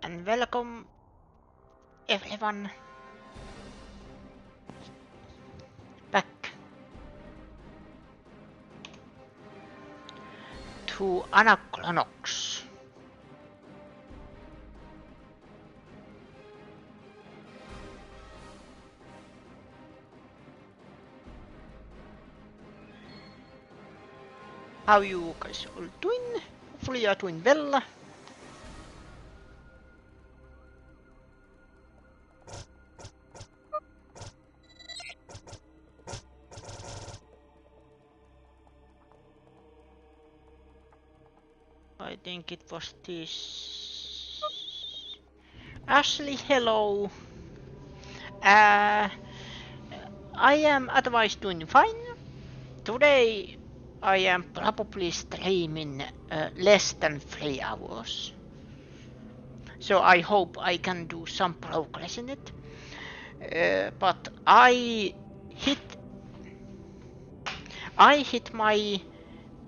and welcome everyone back to Anachronox. How you guys all doing? Hopefully you are doing well. I think it was this. Ashley, hello. I am otherwise doing fine. Today I am probably streaming less than 3 hours. So I hope I can do some progress in it. But I hit my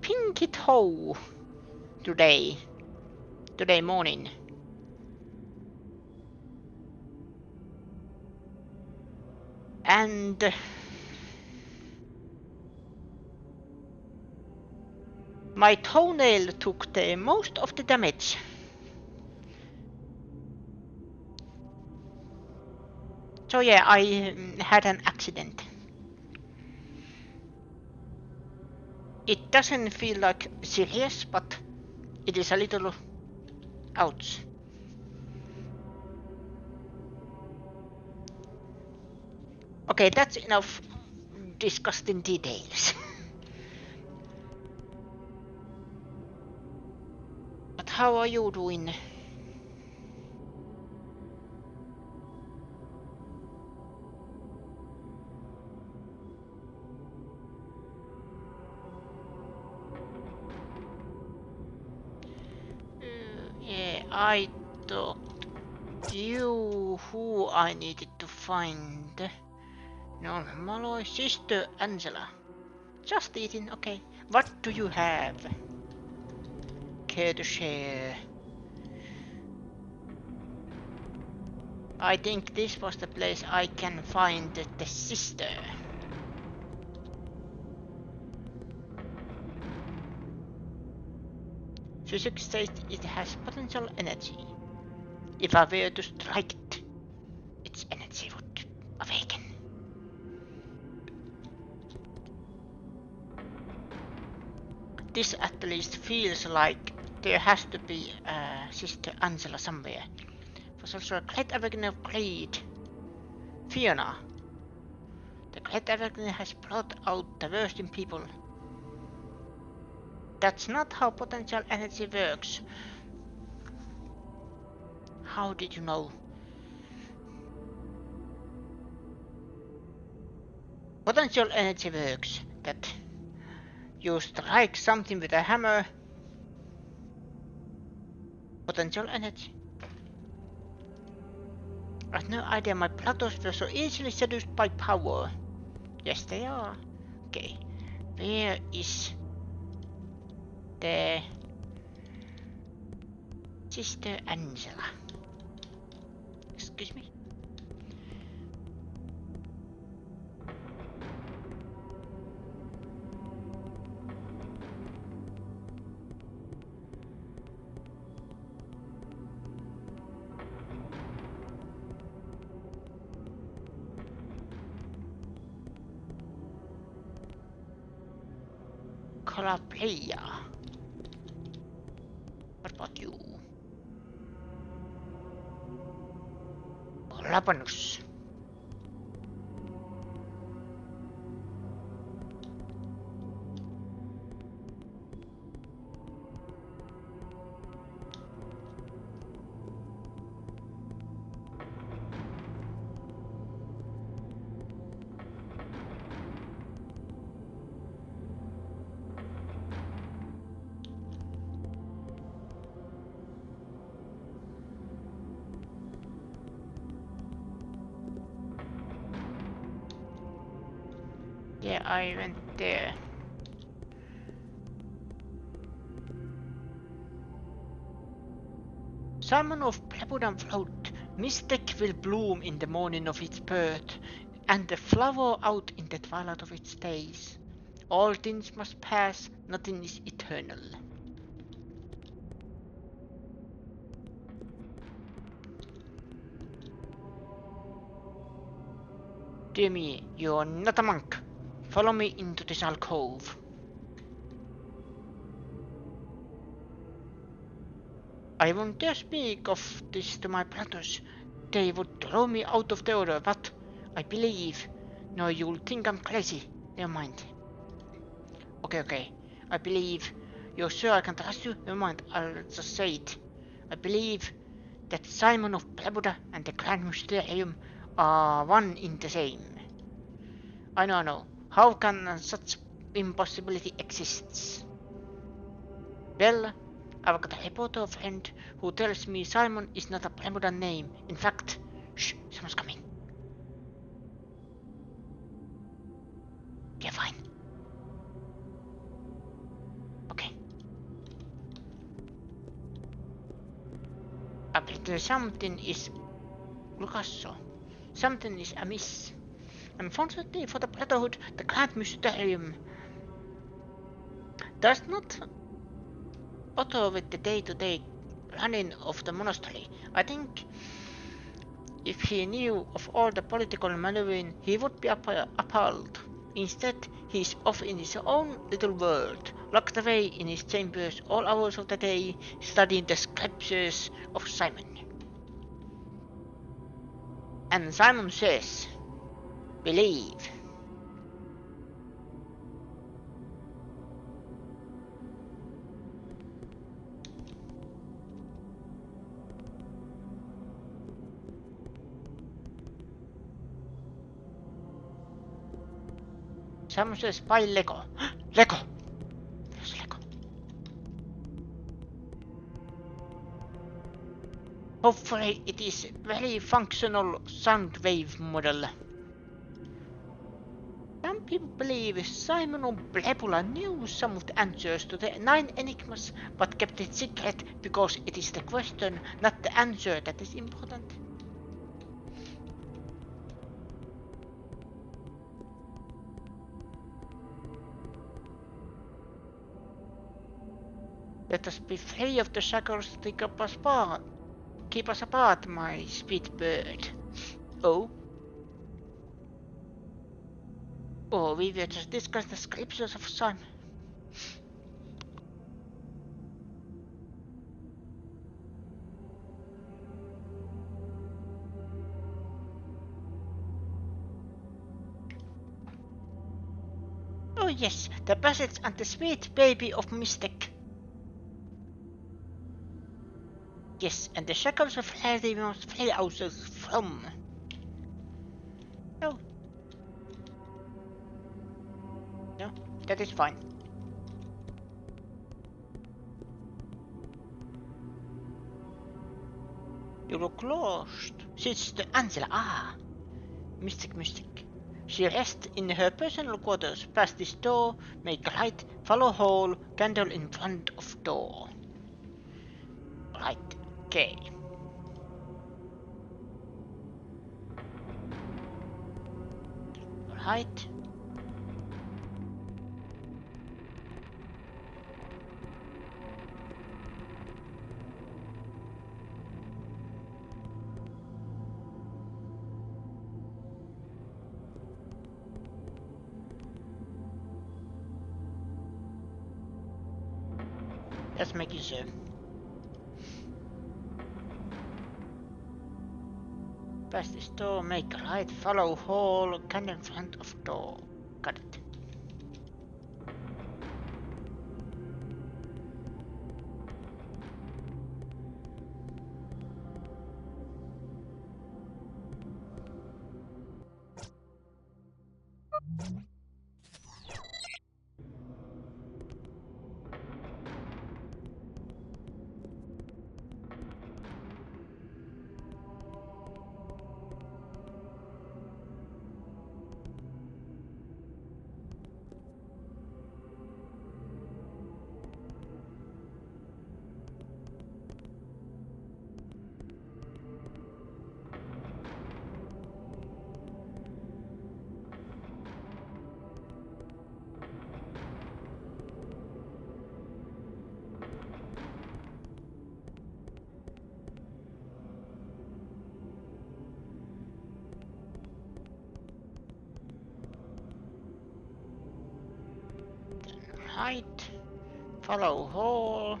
pinky toe today morning. And my toenail took the most of the damage. So yeah, I had an accident. It doesn't feel like serious, but it is a little ouch. Okay, that's enough disgusting details. But how are you doing? Yeah, I thought you who I needed to find. No, Malloy sister Angela. Just eating, okay. What do you have? Care to share? I think this was the place I can find the sister. Physics says it has potential energy. If I were to strike it, its energy would awaken. This at least feels like there has to be Sister Angela somewhere. Was also a great awakening of greed. Fiona. The great awakening has brought out the worst in people. That's not how potential energy works. How did you know? Potential energy works that you strike something with a hammer. Potential energy. I have no idea my plateaus were so easily seduced by power. Yes, they are. Okay. Where is the Sister Angela? Excuse me? Calabria. What about you? Rabanus. Yeah, I went there. Simon of Plebudan float, mystic will bloom in the morning of its birth, and the flower out in the twilight of its days. All things must pass, nothing is eternal. Dear me, you're not a monk. Follow me into this alcove. I won't dare speak of this to my brothers. They would throw me out of the order, but I believe. No, you'll think I'm crazy. Never mind. Okay. I believe. You're sure I can trust you? Never mind, I'll just say it. I believe that Simon of Plebuda and the Grand Mysterium are one in the same. I know. How can such impossibility exist? Well, I've got a reporter friend who tells me Simon is not a Plebudan name. In fact, shh, someone's coming. Okay, fine. Okay. But something is Lucasso. Something is amiss. Unfortunately for the Brotherhood, the Grand Mysterium does not bother with the day-to-day running of the monastery. I think if he knew of all the political maneuvering, he would be appalled. Instead, he is off in his own little world, locked away in his chambers all hours of the day, studying the scriptures of Simon. And Simon says, believe. Simon says, buy Lego. Lego! There's Lego. Hopefully it is a very functional sound wave model. Some people believe Simon of Blebula knew some of the answers to the 9 enigmas, but kept it secret because it is the question, not the answer, that is important. Let us be free of the shackles that keep us apart, my sweet bird. Oh? Oh, we were just discussing the scriptures of Simon. Oh yes, the passage and the sweet baby of Mystic. Yes, and the shackles of hell we must free ourselves from. No. No, that is fine. You look lost. Sister Angela, Mystic. She rests in her personal quarters. Past this door, make right, follow hall, candle in front of door. Right, okay. Right. Let's make it sure. Past this door, make right, follow hall, candle in front of door. Got it. right. Follow hall.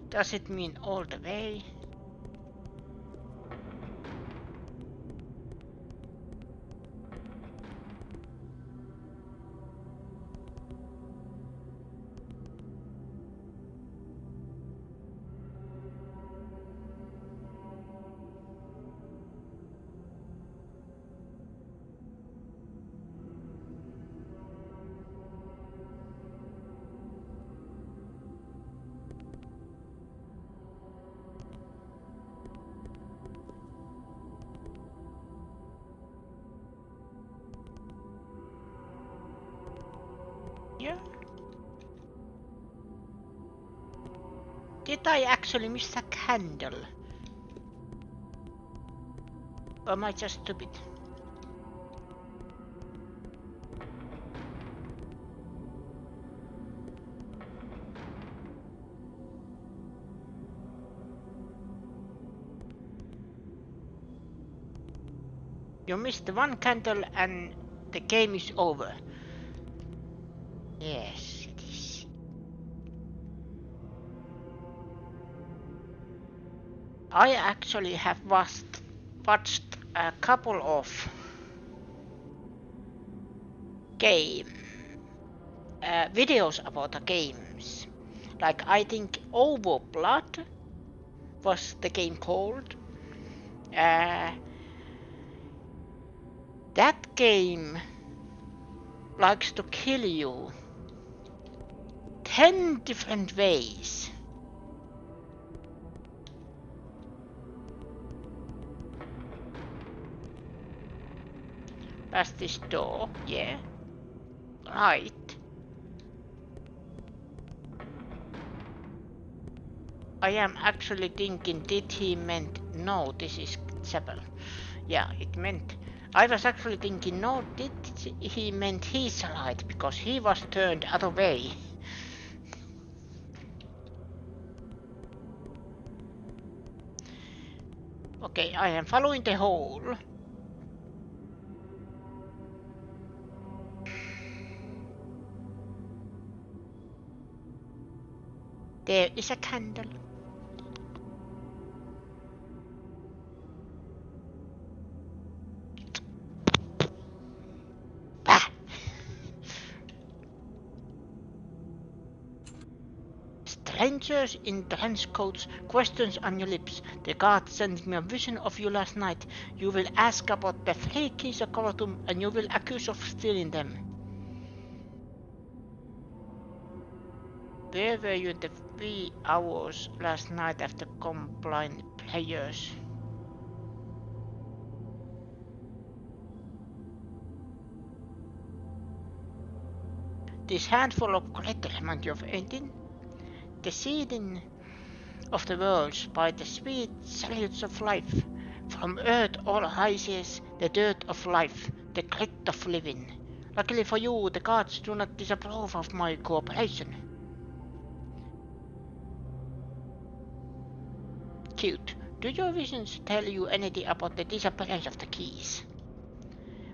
Does it mean all the way? Yeah. Did I actually miss a candle? Or am I just stupid? You missed one candle and the game is over. Yes, it is. I actually have watched a couple of game videos about the games. Like I think Overblood was the game called. Uh, that game likes to kill you 10 different ways. Past this door, yeah. Right. I am actually thinking, did he meant, no, this is chapel. Yeah, it meant, I was actually thinking, no, did he meant his light, because he was turned other way. Okay, I am following the hole. There is a candle. Bah! Strangers in trench coats, questions on your lips. The guard sent me a vision of you last night. You will ask about the 3 keys of Kavatum and you will accuse of stealing them. Where were you the 3 hours last night after complained players? This handful of glitter remind you of 18? The seeding of the worlds by the sweet salutes of life. From earth all rises the dirt of life, the grit of living. Luckily for you, the gods do not disapprove of my cooperation. Cute. Do your visions tell you anything about the disappearance of the keys?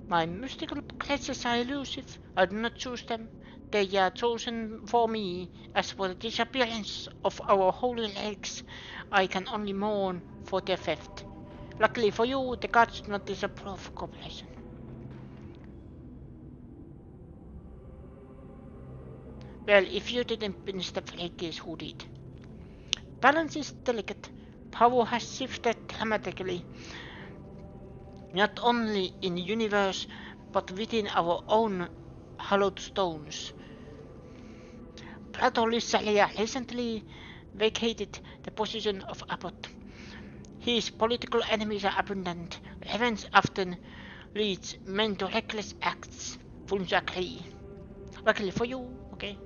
My mystical creatures are elusive. I do not choose them. They are chosen for me. As for the disappearance of our holy relics, I can only mourn for their theft. Luckily for you, the gods do not disapprove of cooperation. Well, if you didn't finish the keys, who did? Balance is delicate. Power has shifted dramatically, not only in the universe, but within our own hallowed stones. Plato Lysalia recently vacated the position of abbot. His political enemies are abundant. Revenge often leads men to reckless acts. Wouldn't you agree? Luckily for you, okay?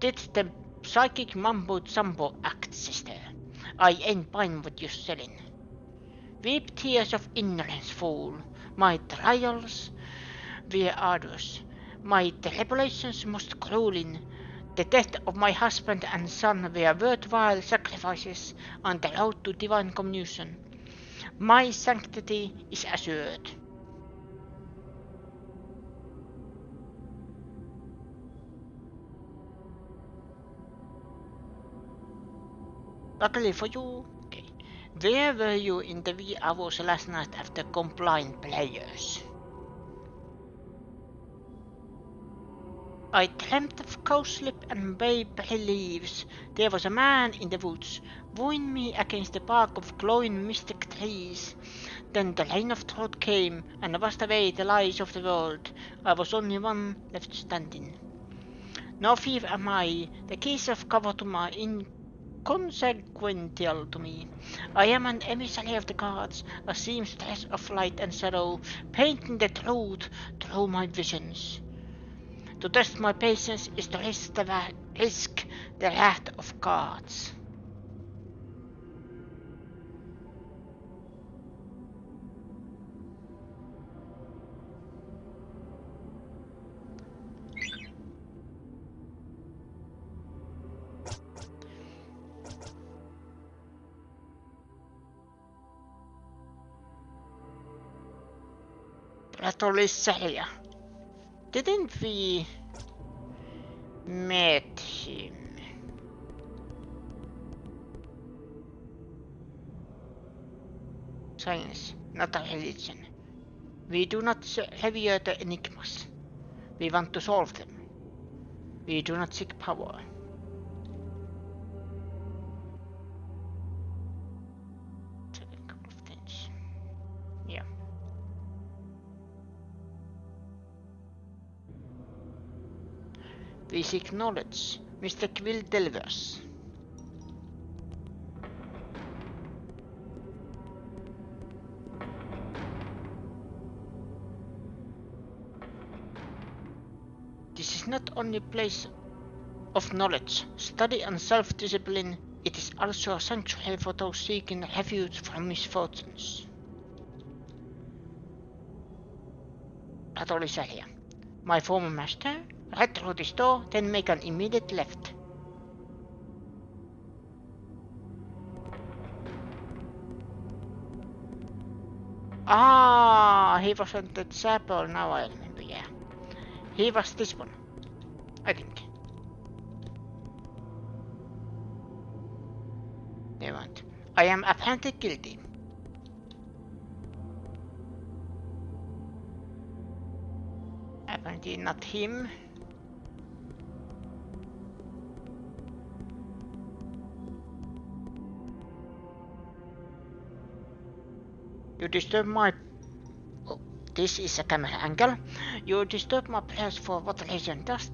Did the psychic mumbo-jumbo act, sister? I ain't buying what you're selling. Weep tears of ignorance, fool. My trials were arduous. My tribulations most grueling. The death of my husband and son were worthwhile sacrifices on the road to divine communion. My sanctity is assured. Luckily for you. Okay. Where were you in the wee hours last night after compliant players? I dreamt of cowslip and bayberry leaves. There was a man in the woods, wooing me against the bark of glowing mystic trees. Then the rain of thought came and washed away the lies of the world. I was only one left standing. No thief am I, the keys of Kavatum are inconsequential to me. I am an emissary of the gods, a seamstress of light and shadow, painting the truth through my visions. To test my patience is to risk the wrath of gods. Ratolisaria. Didn't we met him? Science, not a religion. We do not revere the enigmas. We want to solve them. We do not seek power. A couple of things. Yeah. We seek knowledge. Mr. Quill delivers. This is not only a place of knowledge, study and self-discipline, it is also a sanctuary for those seeking refuge from misfortunes. Ratolisaria. My former master, right through this door, then make an immediate left. Ah, he wasn't the chapel, now I remember, yeah. He was this one, I think. They want. I am apparently guilty. Apparently not him. You disturb my... Oh, this is a camera angle. You disturb my prayers for what reason? Does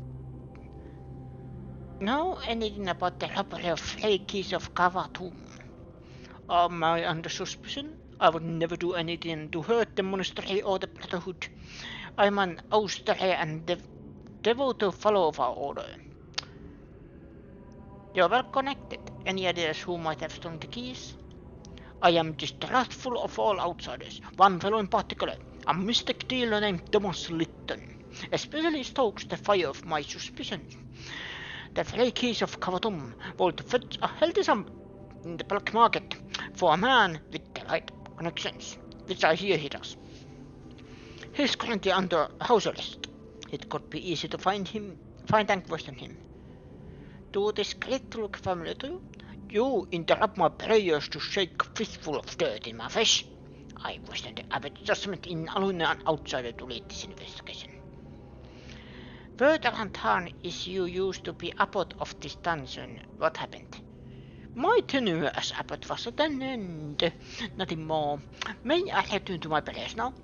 know anything about the robbery of 3 keys of Kavatum? Am I under suspicion? I would never do anything to hurt the monastery or the Brotherhood. I'm an austere and devoted follower of our order. You're well connected. Any ideas who might have stolen the keys? I am distrustful of all outsiders. One fellow in particular, a mystic dealer named Thomas Litton, especially stokes the fire of my suspicions. The 3 keys of Kavatum would fetch a healthy sum in the black market for a man with the right connections, which I hear he does. He's currently under house arrest. It could be easy to find and question him. Do this crit look familiar to you? You interrupt my prayers to shake a fistful of dirt in my face. I question the abbot's judgment in allowing an outsider to lead this investigation. Furtherhand harm is you used to be abbot of this dungeon. What happened? My tenure as abbot was at an end. Nothing more. May I return to my prayers now?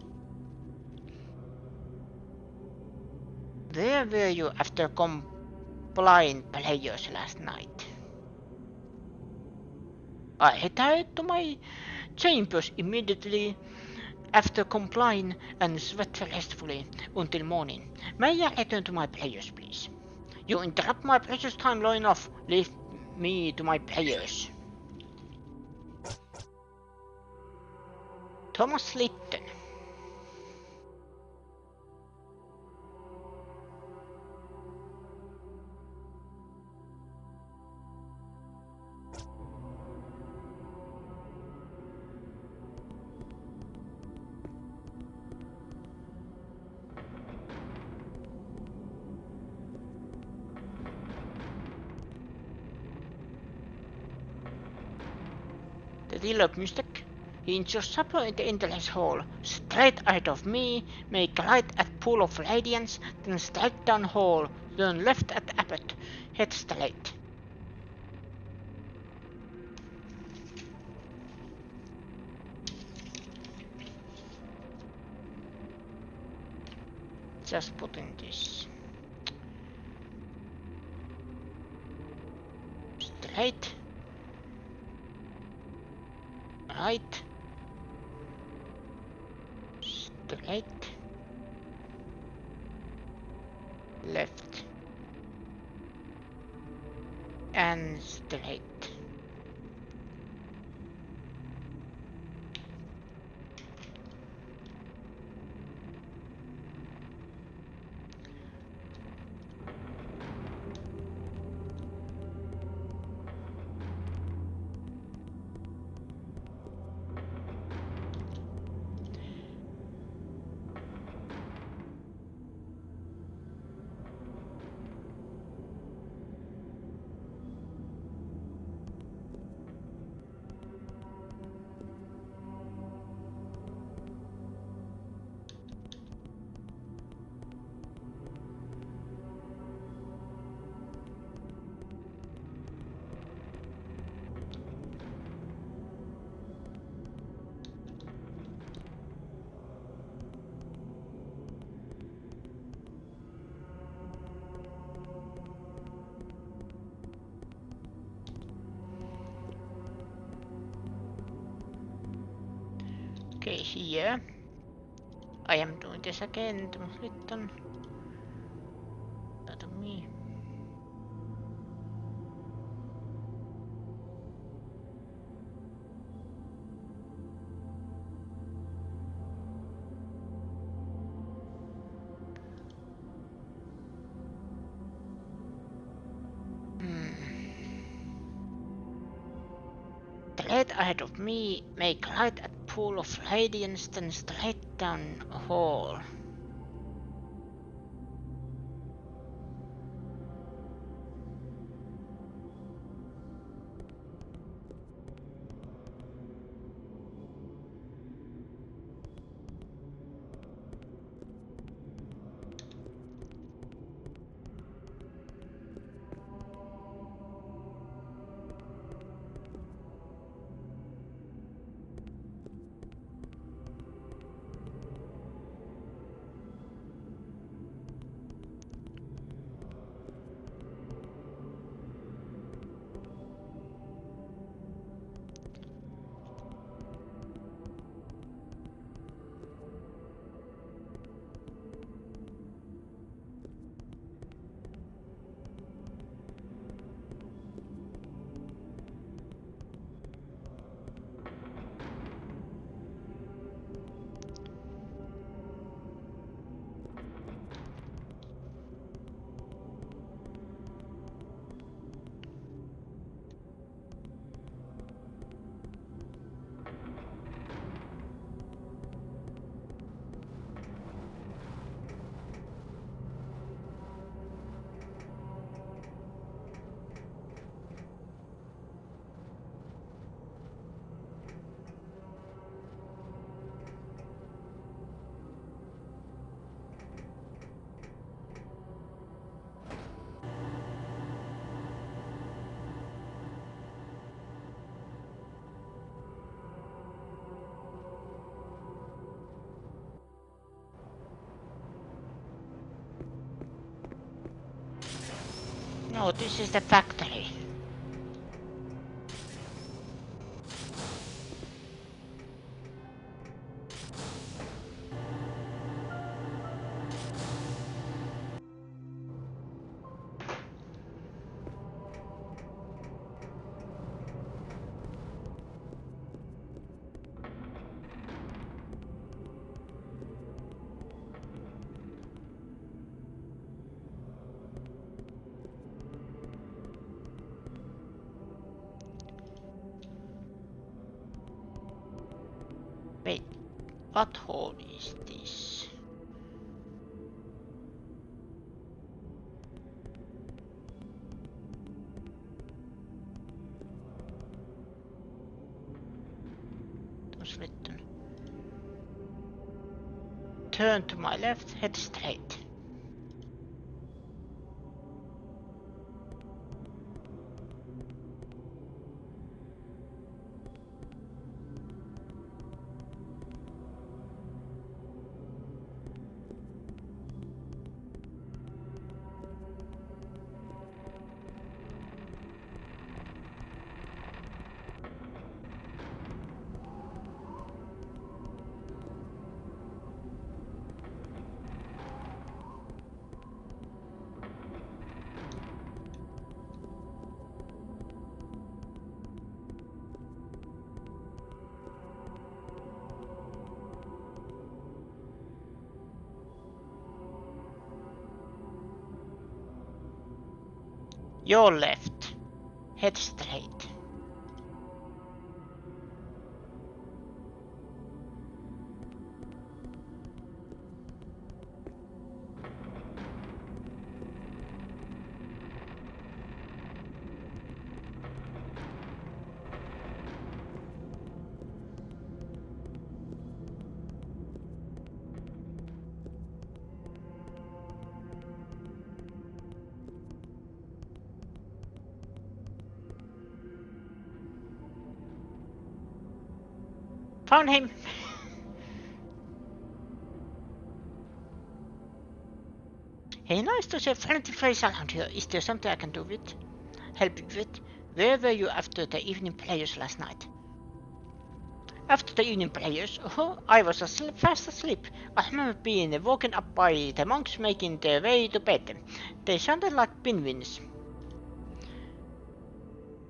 Where were you after compliant players last night? I retired to my chambers immediately after complying and slept restfully until morning. May I return to my prayers, please? You interrupt my precious time long enough. Leave me to my prayers. Thomas Litton. Reload music. Hinge your support in the endless hole. Straight ahead of me, make a light at Pool of Radiance, then straight down hall. Turn left at Abbot. Head straight. Just put in this. Straight. Right. Straight. Left. And straight. Okay, here. I am doing this again. Written. Not me. Straight ahead of me, make light at Pool of Radiance, then straight down hall. No, this is the factory. Wait, what hole is this? was written. Turn to my left, head straight. Your left, head straight. Found him! Hey, nice to see a friendly face around here. Is there something I can do with? Help you with? Where were you after the evening prayers last night? After the evening prayers? Oh, I was fast asleep. I remember being woken up by the monks making their way to bed. They sounded like penguins.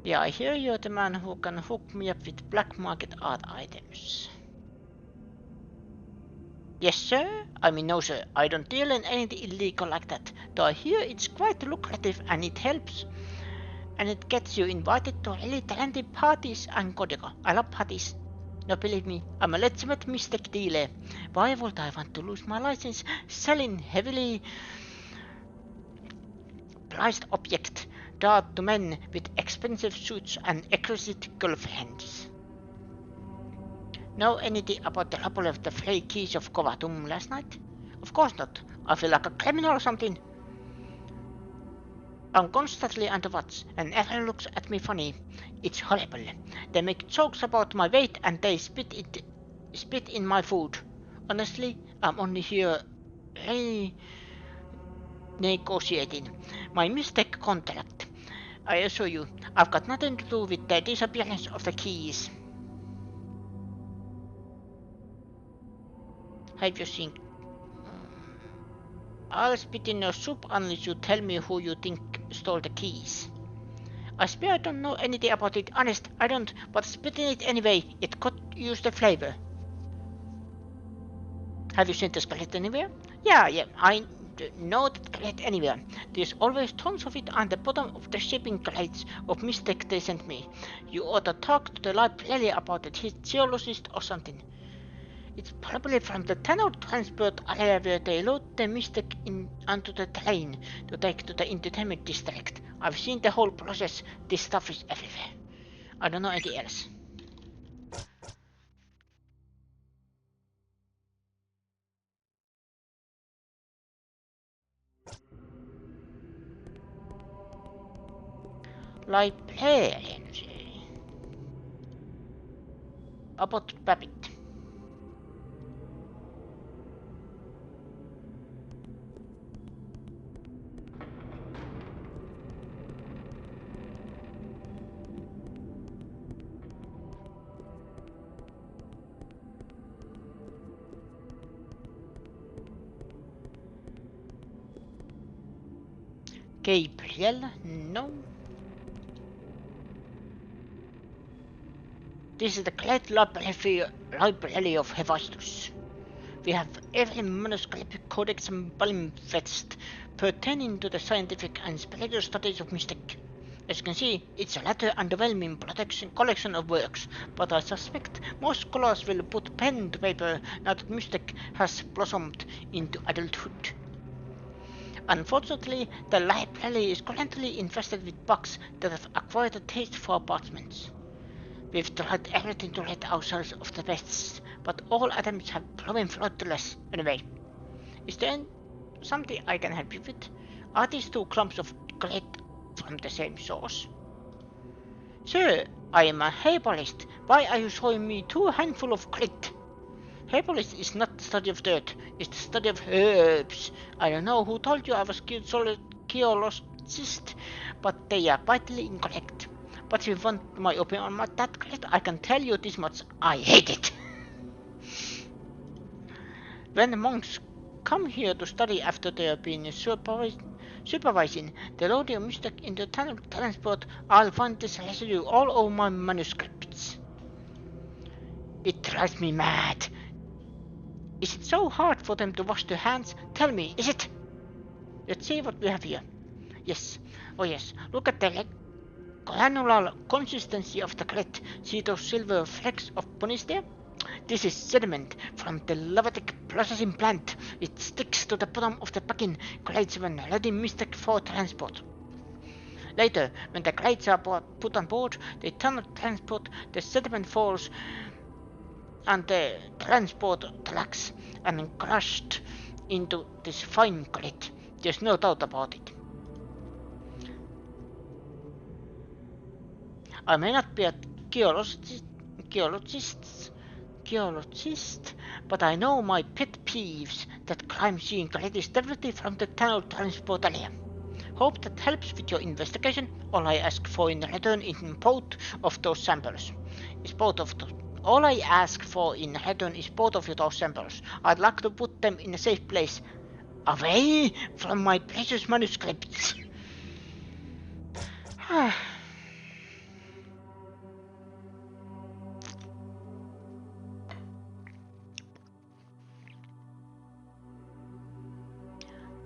Yeah, I hear you're the man who can hook me up with black market art items. Yes, sir? I mean, no, sir. I don't deal in anything illegal like that. Though I hear it's quite lucrative and it helps. And it gets you invited to really talented parties and Kodigo. I love parties. No, believe me, I'm a legitimate mistake dealer. Why would I want to lose my license selling heavily priced objects to men with expensive suits and exquisite girlfriends? Know anything about the trouble of the three keys of Kovatum last night? Of course not. I feel like a criminal or something. I'm constantly under watch, and everyone looks at me funny. It's horrible. They make jokes about my weight and they spit in my food. Honestly, I'm only here negotiating my mistake contract. I assure you, I've got nothing to do with the disappearance of the keys. Have you seen? I'll spit in your soup unless you tell me who you think stole the keys. I swear I don't know anything about it, honest, I don't, but spit in it anyway, it could use the flavor. Have you seen the skeleton anywhere? Yeah, I know that skeleton anywhere. There's always tons of it on the bottom of the shipping crates of mistake they sent me. You ought to talk to the library about it, he's geologist or something. It's probably from the tunnel transport area where they load the mistake onto the train to take to the entertainment district. I've seen the whole process, this stuff is everywhere. I don't know anything else. Librarian. About Babbitt. Gabriel, no. This is the great library of Hephaestus. We have every manuscript, codex and palimpsest pertaining to the scientific and spiritual studies of mystic. As you can see, it's a rather underwhelming collection of works, but I suspect most scholars will put pen to paper now that mystic has blossomed into adulthood. Unfortunately, the library is currently infested with bugs that have acquired a taste for parchments. We've tried everything to rid ourselves of the pests, but all attempts have proven fruitless. Anyway, is there something I can help you with? Are these two clumps of grit from the same source? Sir, I am a herbalist. Why are you showing me two handfuls of grit? Herbalist is not the study of dirt, it's the study of herbs. I don't know who told you I was geologist, but they are vitally incorrect. But if you want my opinion on that grit, I can tell you this much: I hate it. When the monks come here to study after they have been supervising the loading of mystic into tunnel transport, I'll find this residue all over my manuscripts. It drives me mad. Is it so hard for them to wash their hands? Tell me, is it? Let's see what we have here. Yes, oh yes, look at the granular consistency of the grit. See those silver flecks of polish there? This is sediment from the lavatic processing plant. It sticks to the bottom of the packing crates when loading mystic for transport. Later, when the crates are put on board, they tunnel transport, the sediment falls and the transport tracks and crushed into this fine grit. There's no doubt about it. I may not be a geologist, but I know my pet peeves that crime scene grit is directly from the tunnel transport area. Hope that helps with your investigation. All I ask for in return is both of those samples. All I ask for in return is both of those samples. I'd like to put them in a safe place, away from my precious manuscripts.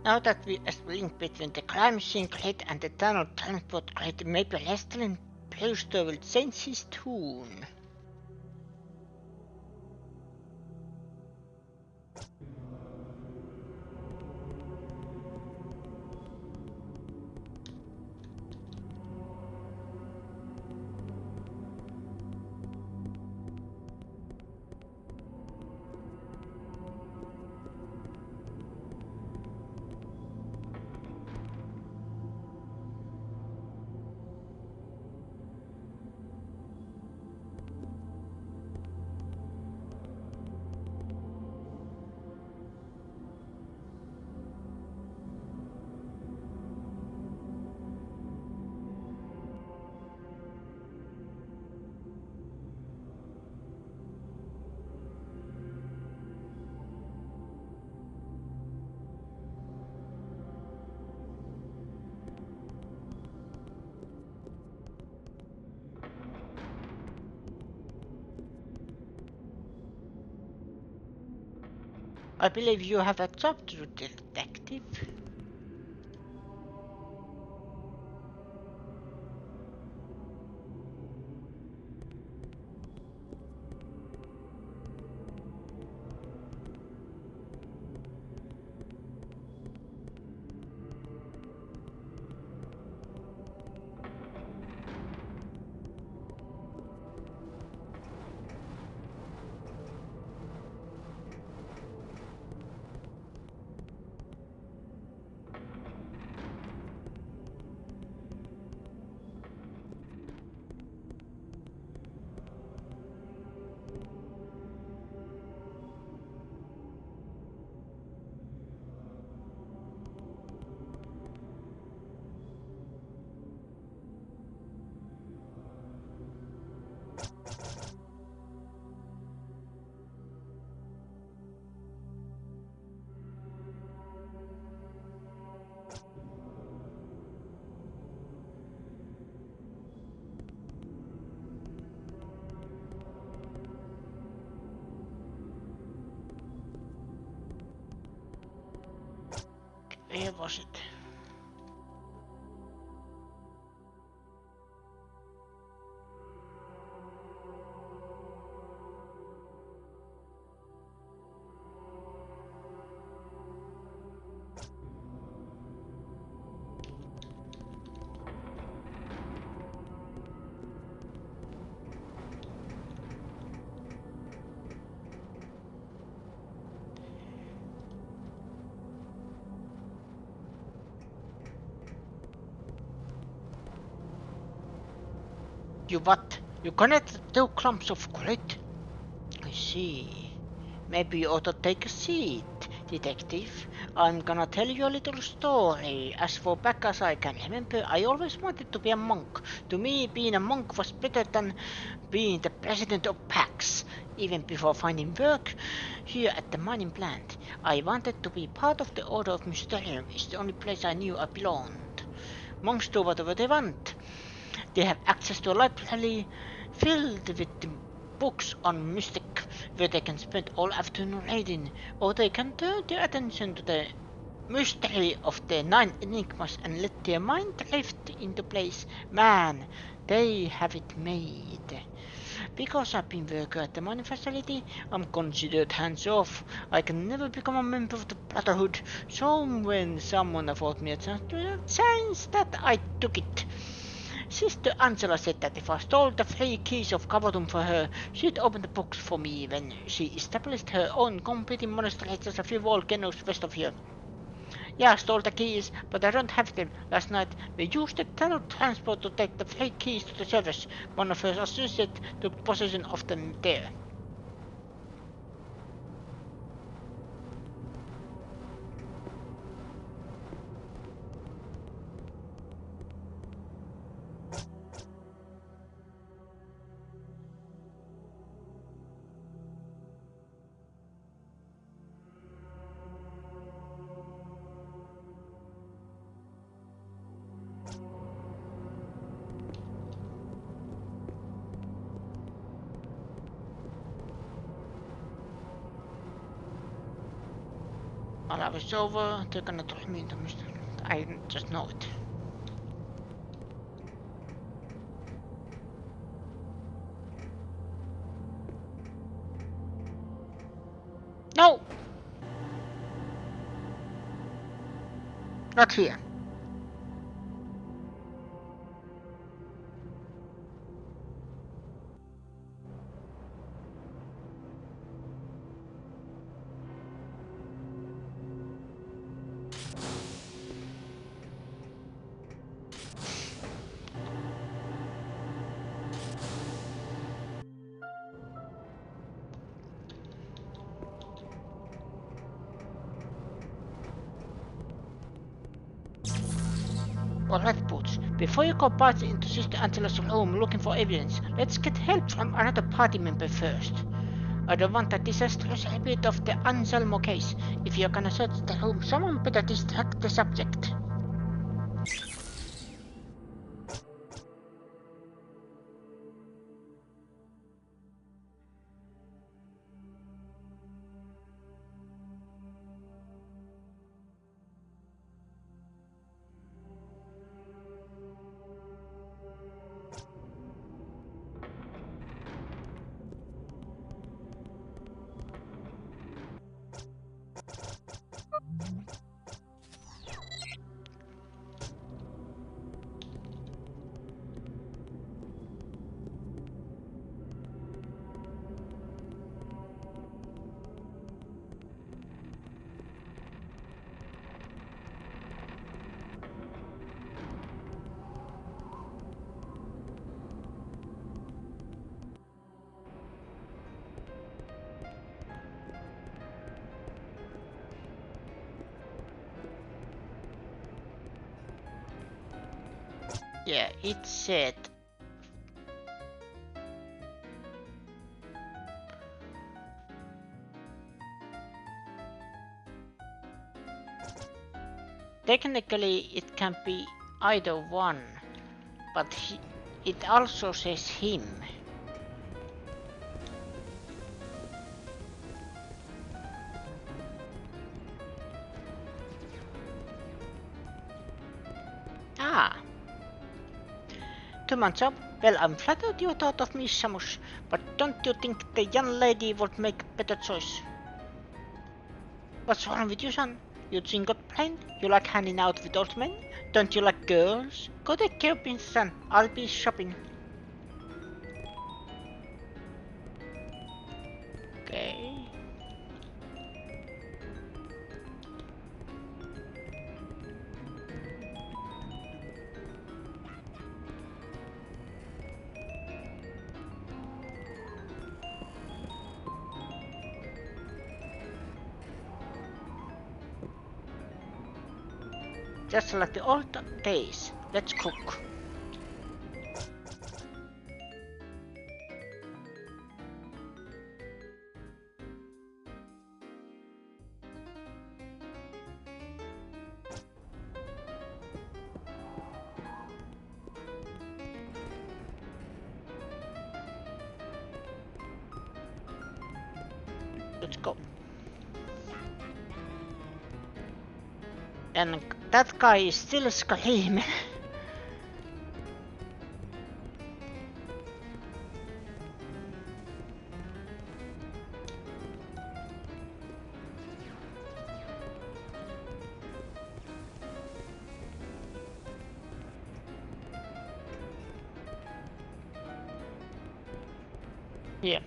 Now that we a link between the crime scene grid and the tunnel transport grid, maybe Lestlin Brewster will change his tune. I believe you have a job to do, detective. Where was it? You what? You connected two clumps of grit? I see. Maybe you ought to take a seat, detective. I'm gonna tell you a little story. As far back as I can remember, I always wanted to be a monk. To me, being a monk was better than being the president of PAX. Even before finding work here at the mining plant, I wanted to be part of the Order of Mysterium. It's the only place I knew I belonged. Monks do whatever they want. They have access to a library filled with books on mystic, where they can spend all afternoon reading, or they can turn their attention to the mystery of the nine enigmas and let their mind drift into place. Man, they have it made. Because I've been working at the mining facility, I'm considered hands-off. I can never become a member of the Brotherhood, so when someone offered me a chance to change that, I took it. Sister Angela said that if I stole the 3 keys of Cavadum for her, she'd open the books for me when she established her own competing monastery just a few volcanoes west of here. Yeah, I stole the keys, but I don't have them. Last night, we used the tunnel transport to take the 3 keys to the service. One of her associates took possession of them there. While I was over, they're gonna throw me into mystery. I just know it. No! Not here. Alright, Boots. Before you go party into Sister Angela's room looking for evidence, let's get help from another party member first. I don't want a disastrous repeat of the Anselmo case. If you're gonna search the room, someone better distract the subject. Yeah, it said. Technically, it can be either one, but it also says him. Ah, 2 months up? Well, I'm flattered you thought of me, Samus, but don't you think the young lady would make a better choice? What's wrong with you, son? You think got blind? You like hanging out with old men? Don't you like girls? Go take care of me, son. I'll be shopping. Okay. Just like the old days. Let's cook. Let's go. And that guy is still screaming. Yeah.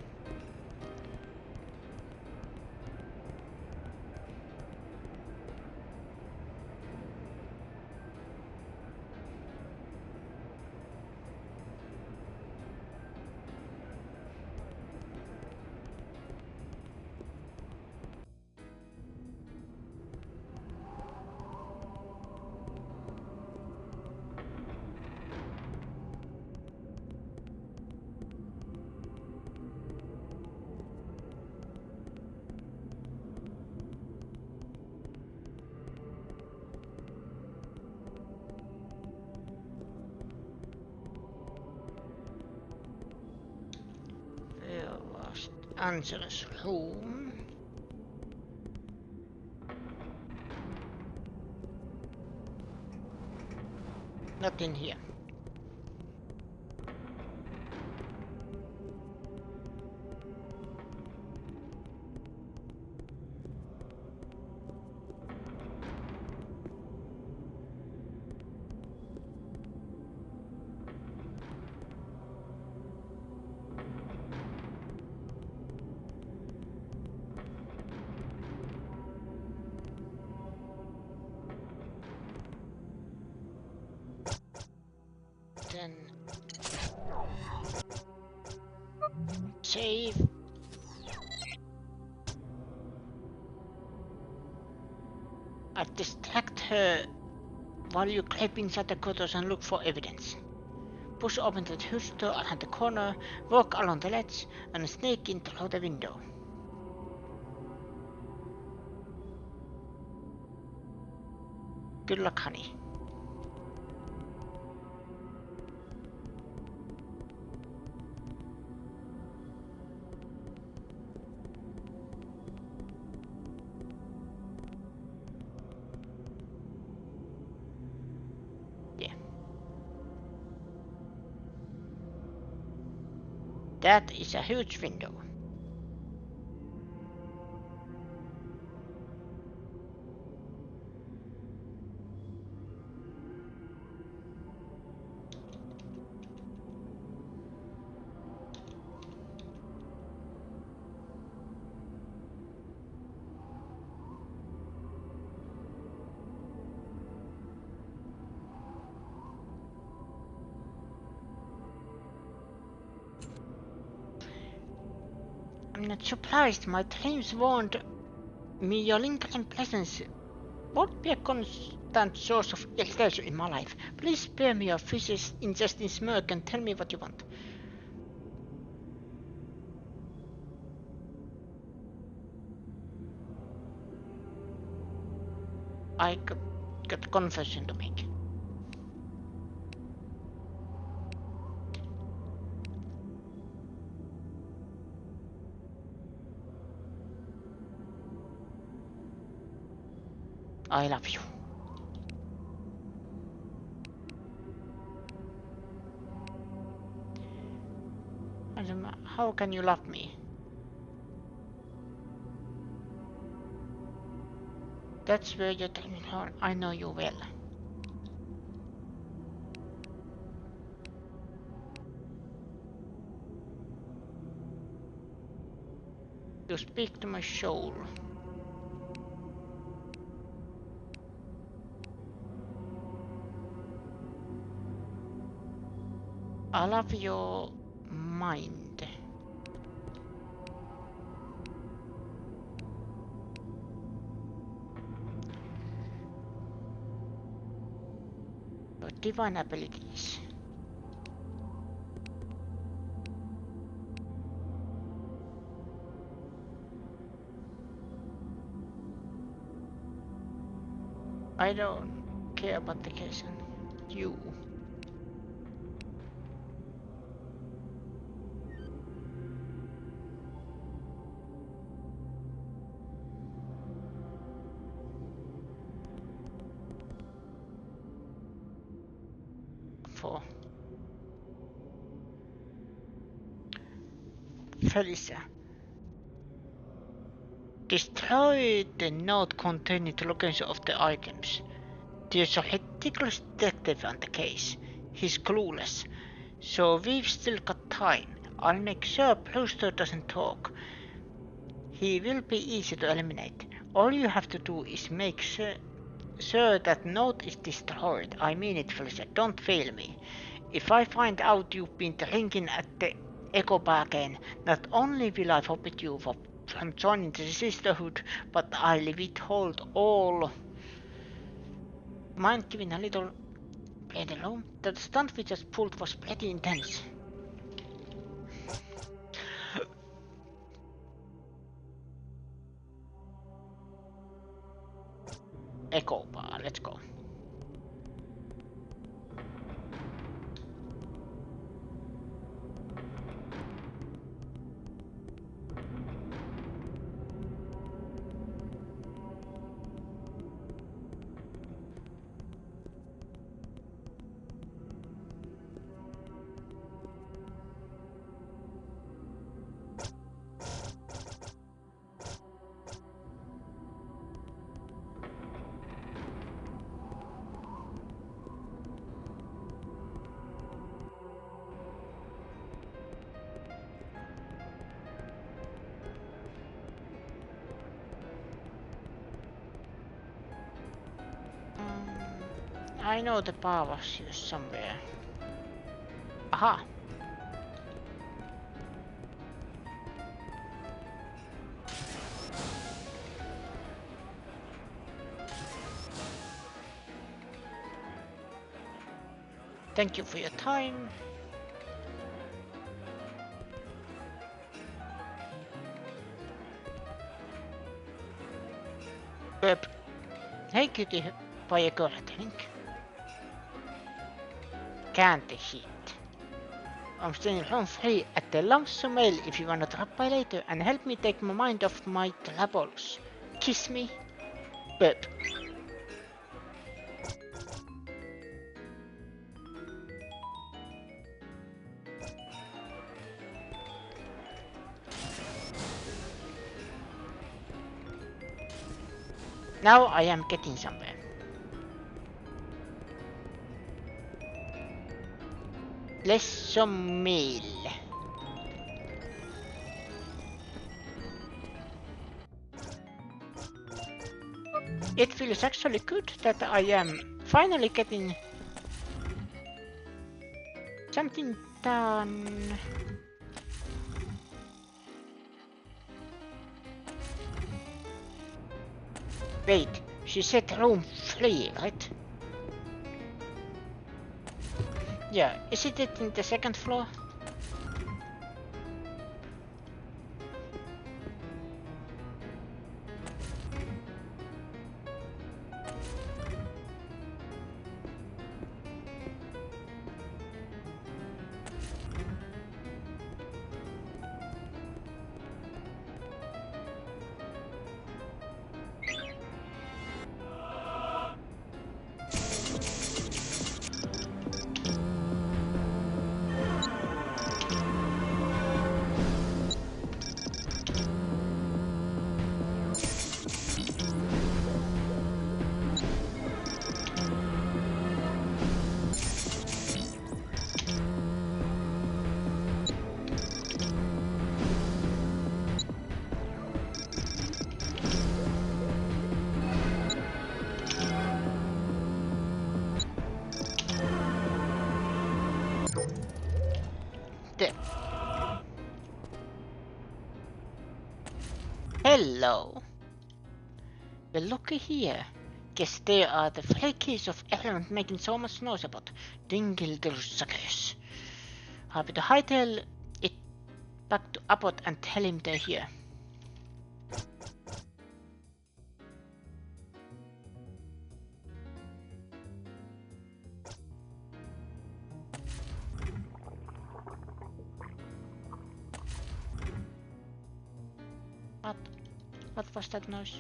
Where was Angela's room? Not in here. Then save. I distract her while you creep inside the quarters and look for evidence. Push open the huge door around the corner, walk along the ledge, and sneak in through the window. Good luck, honey. Yeah. That is a huge window. I'm not surprised. My dreams warned me your lingering presence won't be a constant source of irritation in my life. Please spare me your fishes ingesting smirk and tell me what you want. I got a confession to make. I love you. How can you love me? That's where you're turning on. I know you well. You speak to my soul. I love your mind. divine abilities. I don't care about the question. You. For Felicia. Destroy the note containing the location of the items. There's a meticulous detective on the case. He's clueless. So we've still got time. I'll make sure Brewster doesn't talk. He will be easy to eliminate. All you have to do is make sure that note is destroyed. I mean it, Felicia. Don't fail me. If I find out you've been drinking at the Echo Bargain, not only will I forbid you from joining the Sisterhood, but I'll withhold all. Mind giving a little breathing room? The stunt we just pulled was pretty intense. Echo Bar, let's go. I know the bar was used somewhere. Aha! Thank you for your time. Burp. Hey cutie, buy a girl a drink. Can't hit. I'm staying home free at the Lumps Mail if you wanna drop by later and help me take my mind off my troubles. Kiss me. Burp. Now I am getting somewhere. Less meal. It feels actually good that I am finally getting something done. Wait, she said room 3, right? Yeah, isn't it in the second floor? There. Hello. Well, looky here. guess they are the freakies of everyone making so much noise about Dingle-suckers. I'll better hightail it back to Abbott and tell him they're here. What was that noise?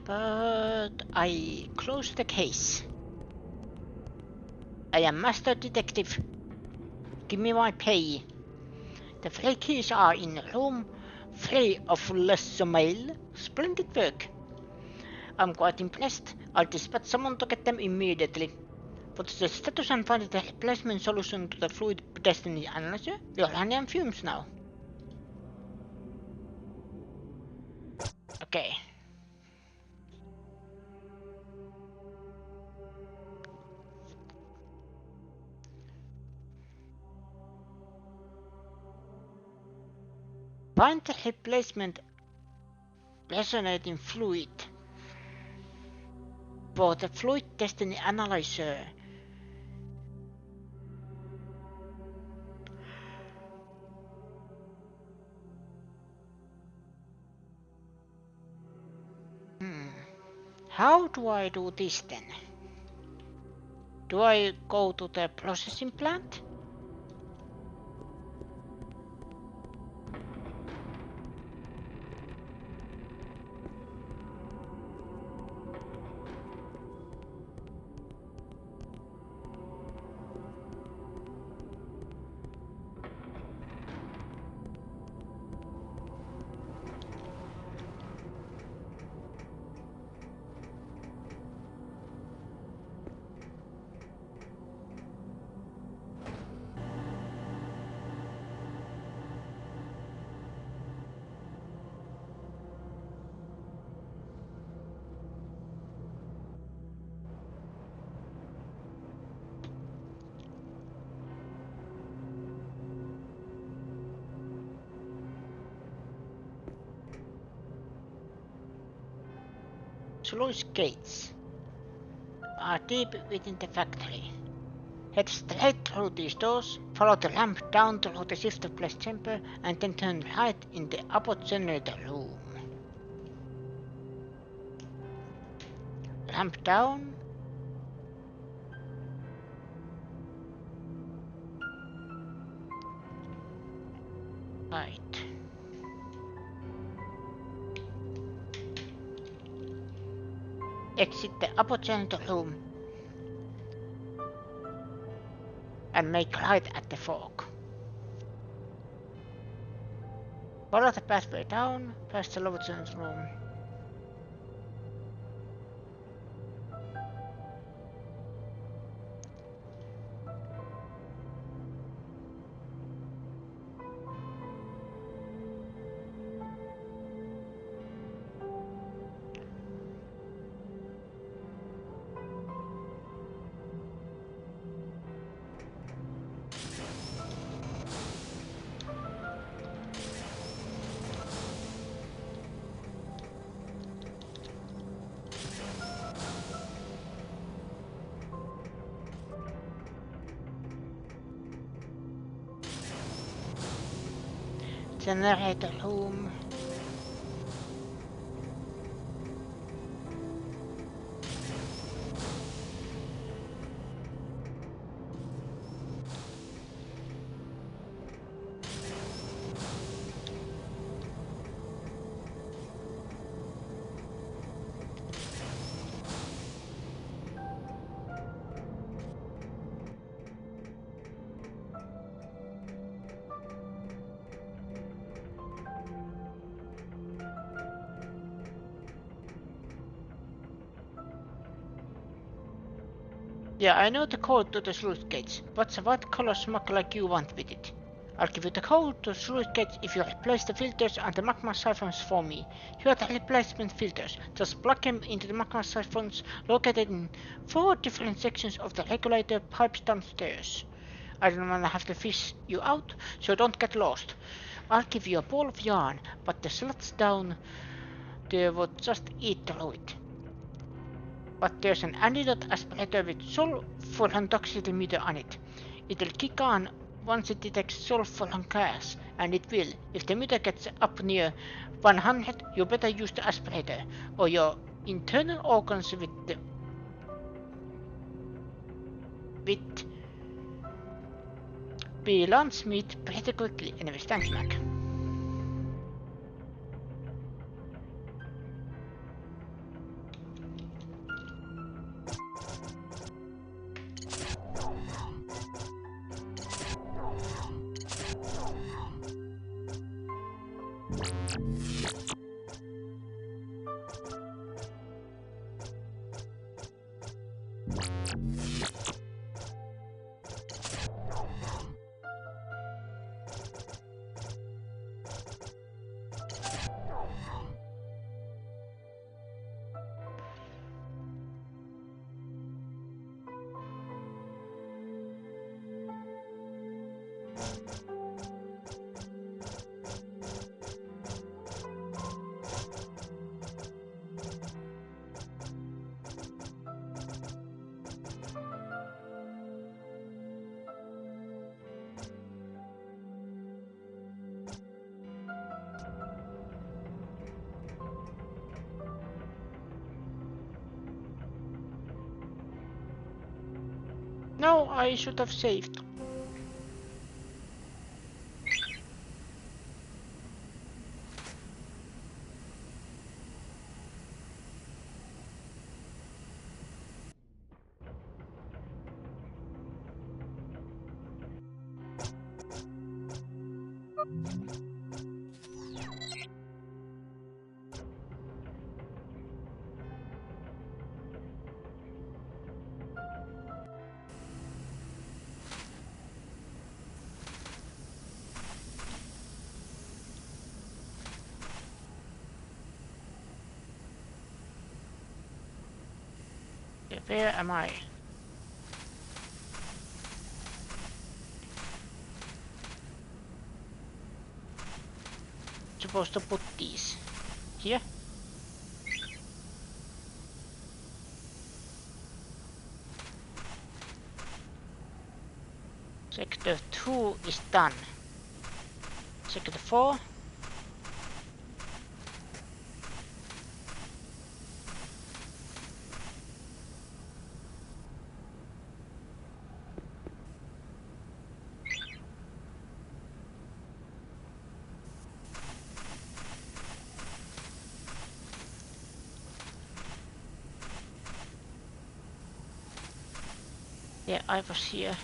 But I closed the case. I am Master Detective. Give me my pay. The freakies are in room 3 of lesser mail. Splendid work. I'm quite impressed. I'll dispatch someone to get them immediately. What's the status on finding the replacement solution to the fluid destiny analyzer? We're running on fumes now. Okay. Find the replacement resonating fluid for the fluid destiny analyzer. How do I do this then? Do I go to the processing plant? Sluice gates are deep within the factory. Head straight through these doors, follow the ramp down through the shifter place chamber, and then turn right in the Abbott generator room. Ramp down. Right. Exit the Abbott generator room and make right at the fork. Follow the pathway down, past the lower generator room. Generator room. Yeah, I know the code to the sluice gates. What's a white color smoke like you want with it? I'll give you the code to sluice gates if you replace the filters and the magma siphons for me. Here are the replacement filters. Just plug them into the magma siphons located in 4 different sections of the regulator pipes downstairs. I don't want to have to fish you out, so don't get lost. I'll give you a ball of yarn, but the slots down there would just eat through it. But there's an antidote aspirator with sulfur and toxicity meter on it. It'll kick on once it detects sulfur and gas, and it will. If the meter gets up near 100, you better use the aspirator, or your internal organs with be lunch meat pretty quickly. Anyways, thanks, Mac. No, I should have saved. Where am I? Supposed to put these here. Sector 2 is done. Sector 4. Yeah, I was here.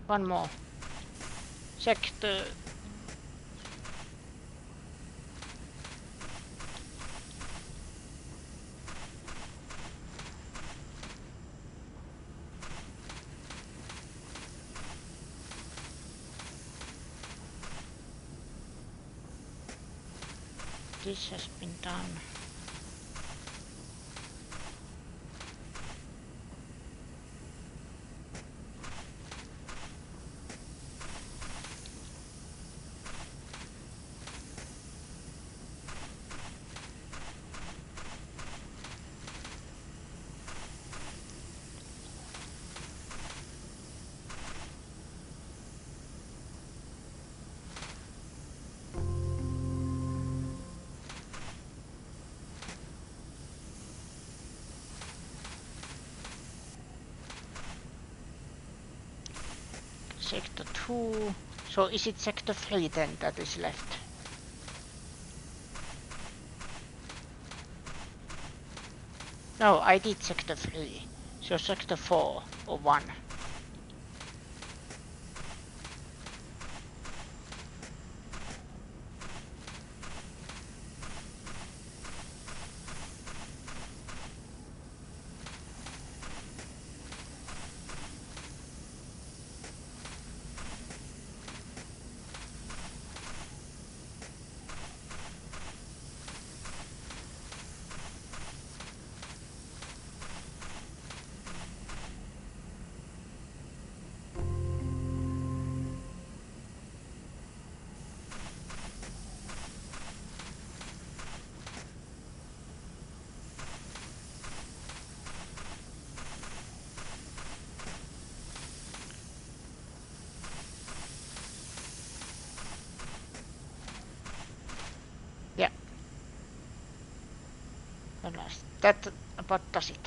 One more. Sector. This has been done. Sector 2. So is it sector 3 then that is left? No, I did sector 3. So sector 4 or 1. Yeah. That about does it.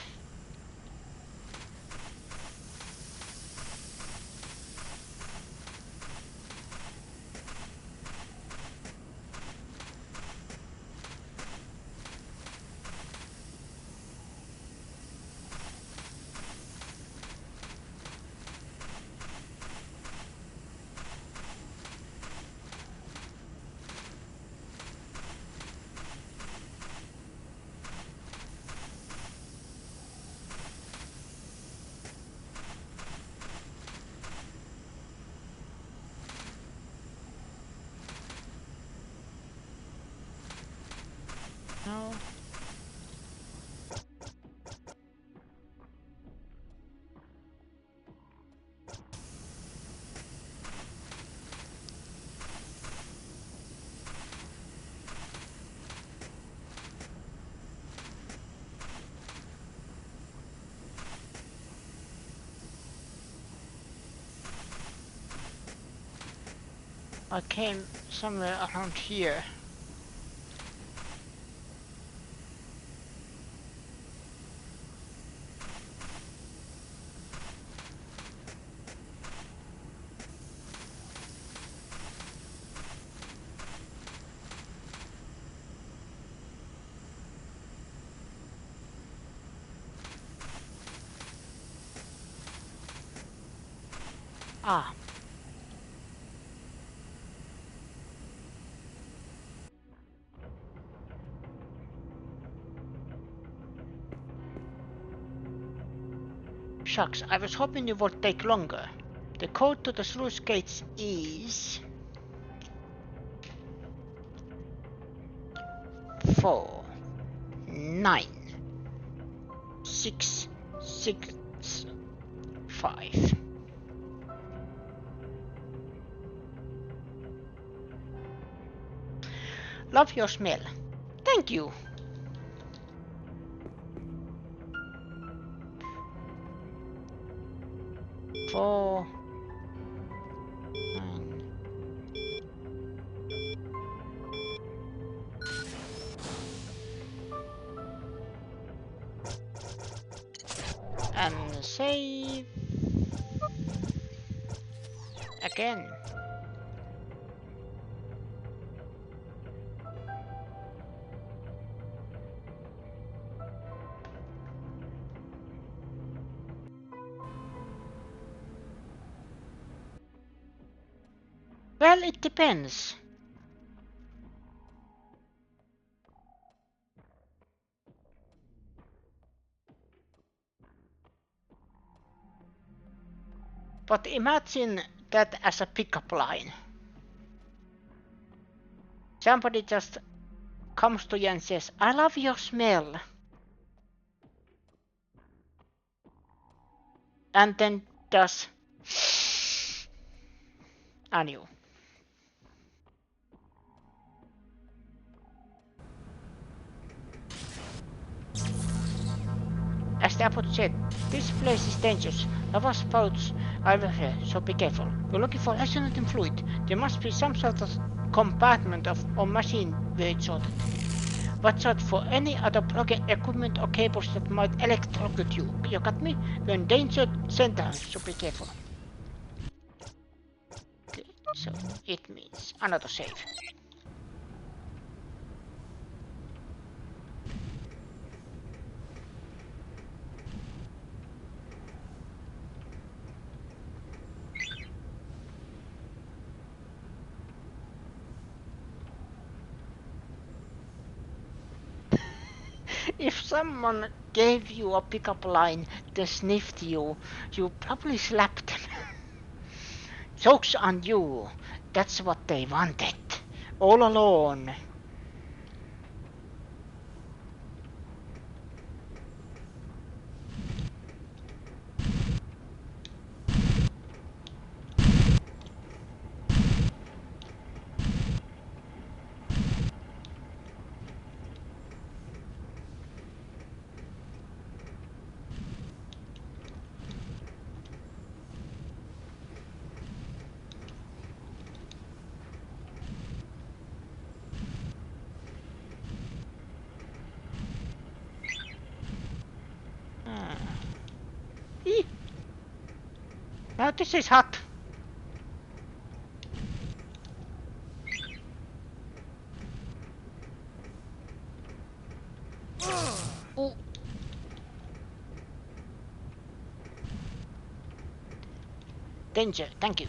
No. I came somewhere around here. Ah. Shucks, I was hoping it would take longer. The code to the sluice gates is 4, 9, 6, 6, 5. Love your smell. Thank you. Four, 9. And save again. Well, it depends. But imagine that as a pickup line. Somebody just comes to you and says, I love your smell. And then does on you. As the abbot said, this place is dangerous. Lava spouts are everywhere, so be careful. You're looking for resonating fluid. There must be some sort of compartment or machine where it's sorted. Watch out for any other broken equipment or cables that might electrocute you. You got me? You're in danger center, so be careful. Okay, so it means another save. If someone gave you a pickup line that sniffed you, you probably slapped them. Joke's on you. That's what they wanted. All alone. Eeh. Now this is hot. Ooh. Danger, thank you.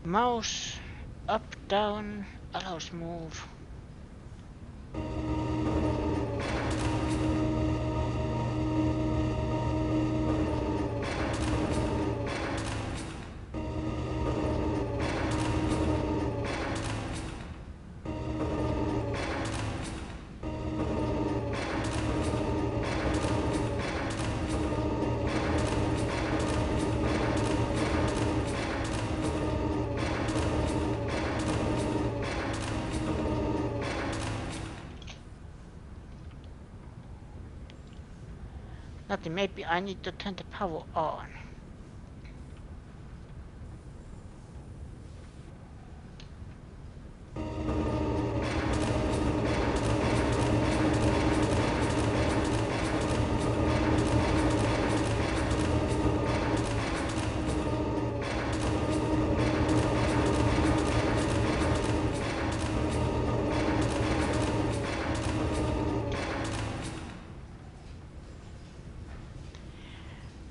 Mouse up, down, allows move. Nothing, maybe I need to turn the power on.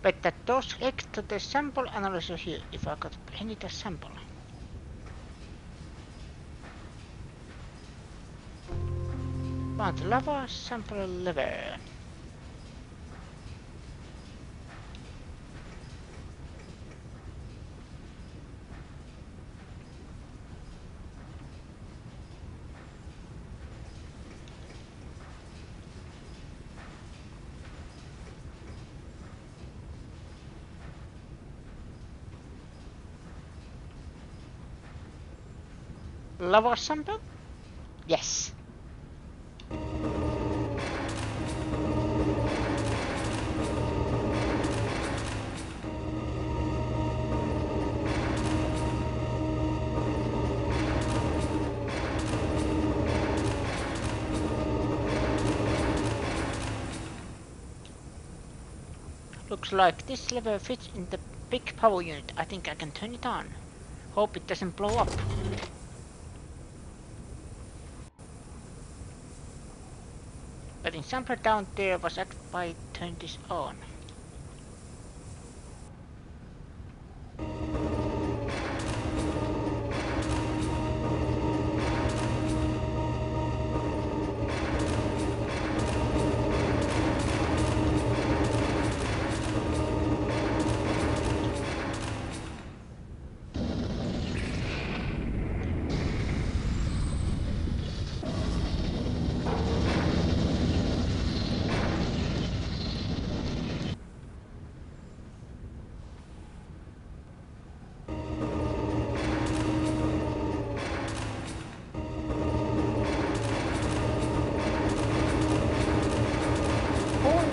Bet that those links to the sample analyzer here if I need a sample. Found lava sample lever. Lava sample? Yes. Looks like this lever fits in the big power unit. I think I can turn it on. Hope it doesn't blow up. Getting sampler down there was acted by turn this on.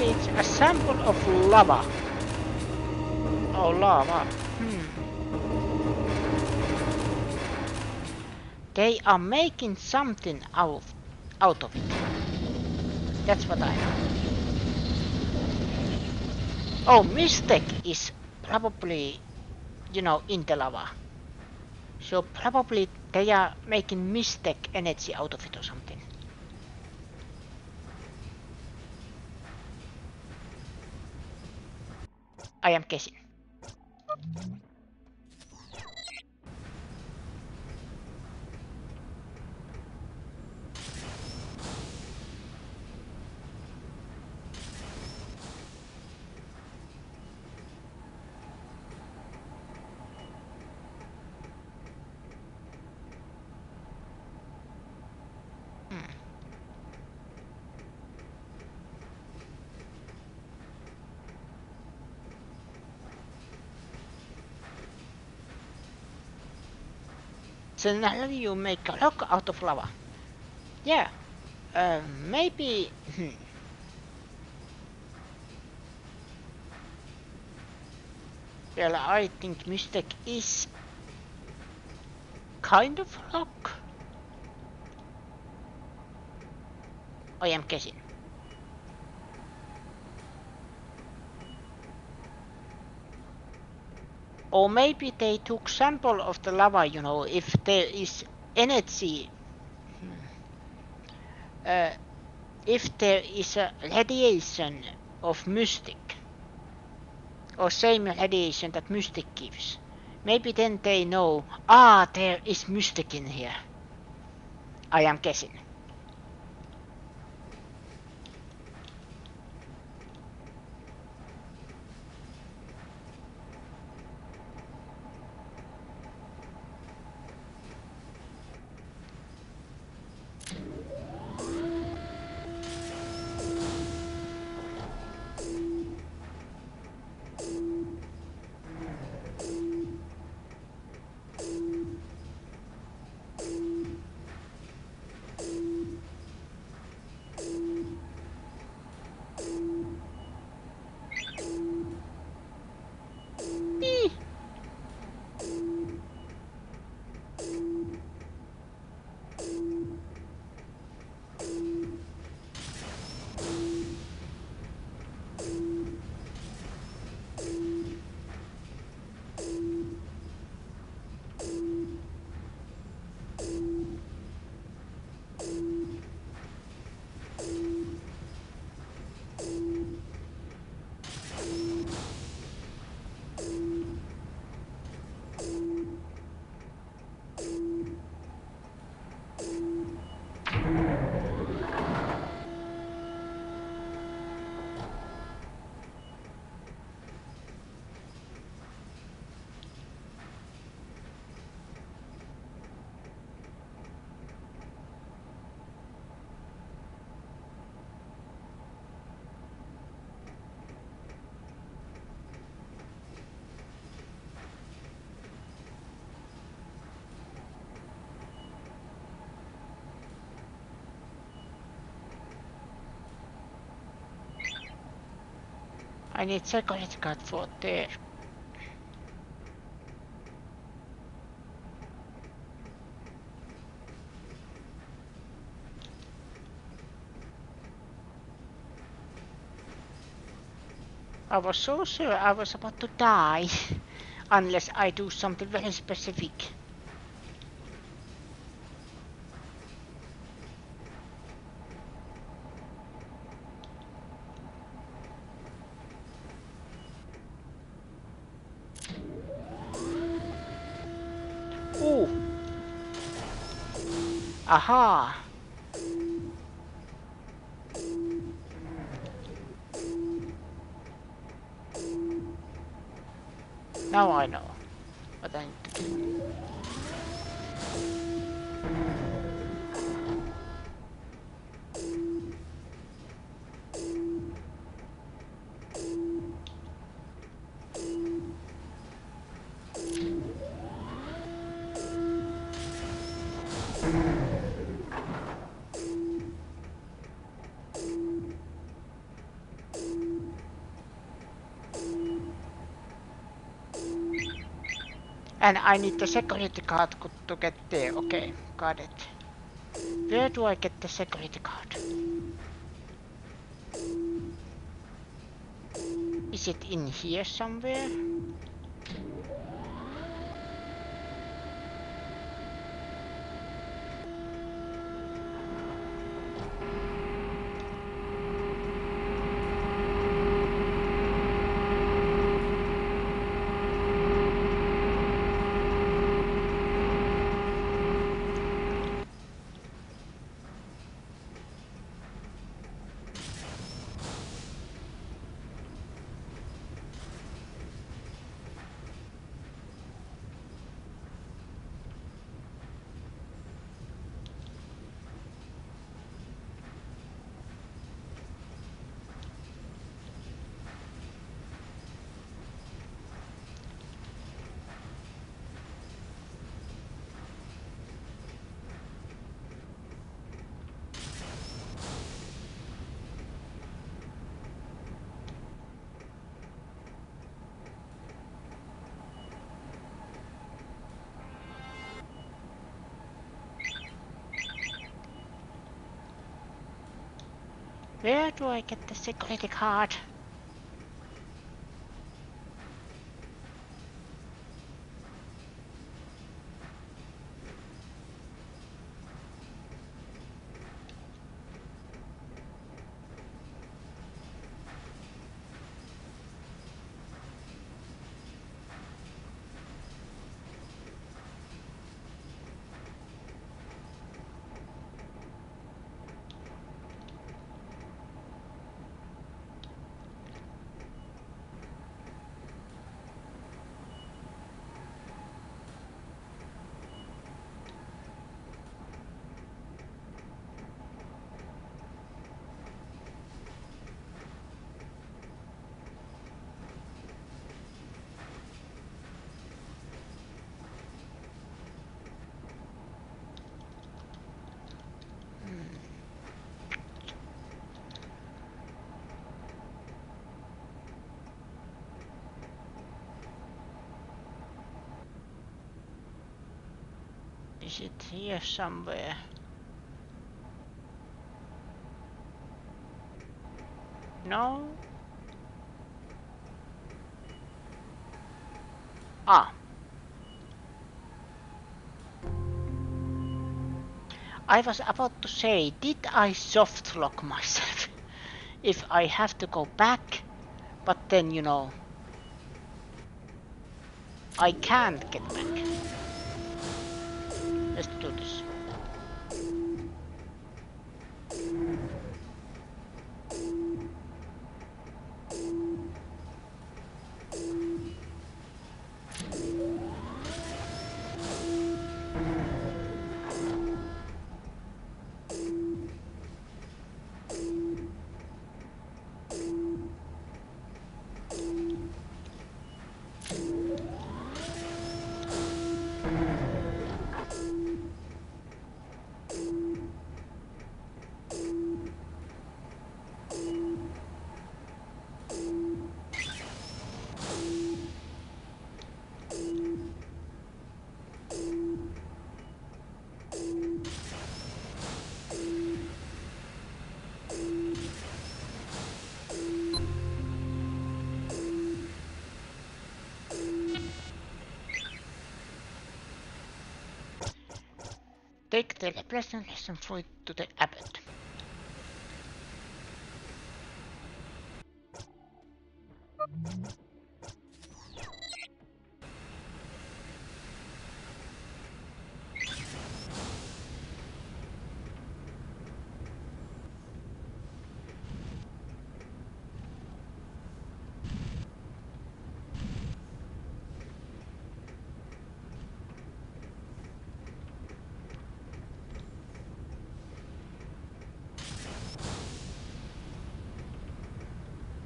It's a sample of lava. Oh, lava. They are making something out of it. That's what I know. Oh, mistake is probably, in the lava. So probably they are making mistake energy out of it or something. I am guessing. So now you make a rock out of lava. Yeah. Maybe. Well, I think Mystic is kind of rock. I am guessing. Or maybe they took sample of the lava, you know, if there is energy. If there is a radiation of Mystic, or same radiation that Mystic gives, maybe then they know, there is Mystic in here. I am guessing. I need security card for there. I was so sure I was about to die, unless I do something very specific. Ooh! Aha! Now I know what I need to do. And I need the security card to get there. Okay, got it. Where do I get the security card? Is it in here somewhere? Where do I get the security card? Is it here somewhere? No? Ah. I was about to say, did I soft lock myself? If I have to go back, but then, you know, I can't get back. Let's do this. Take the lesson fruit to the abbot.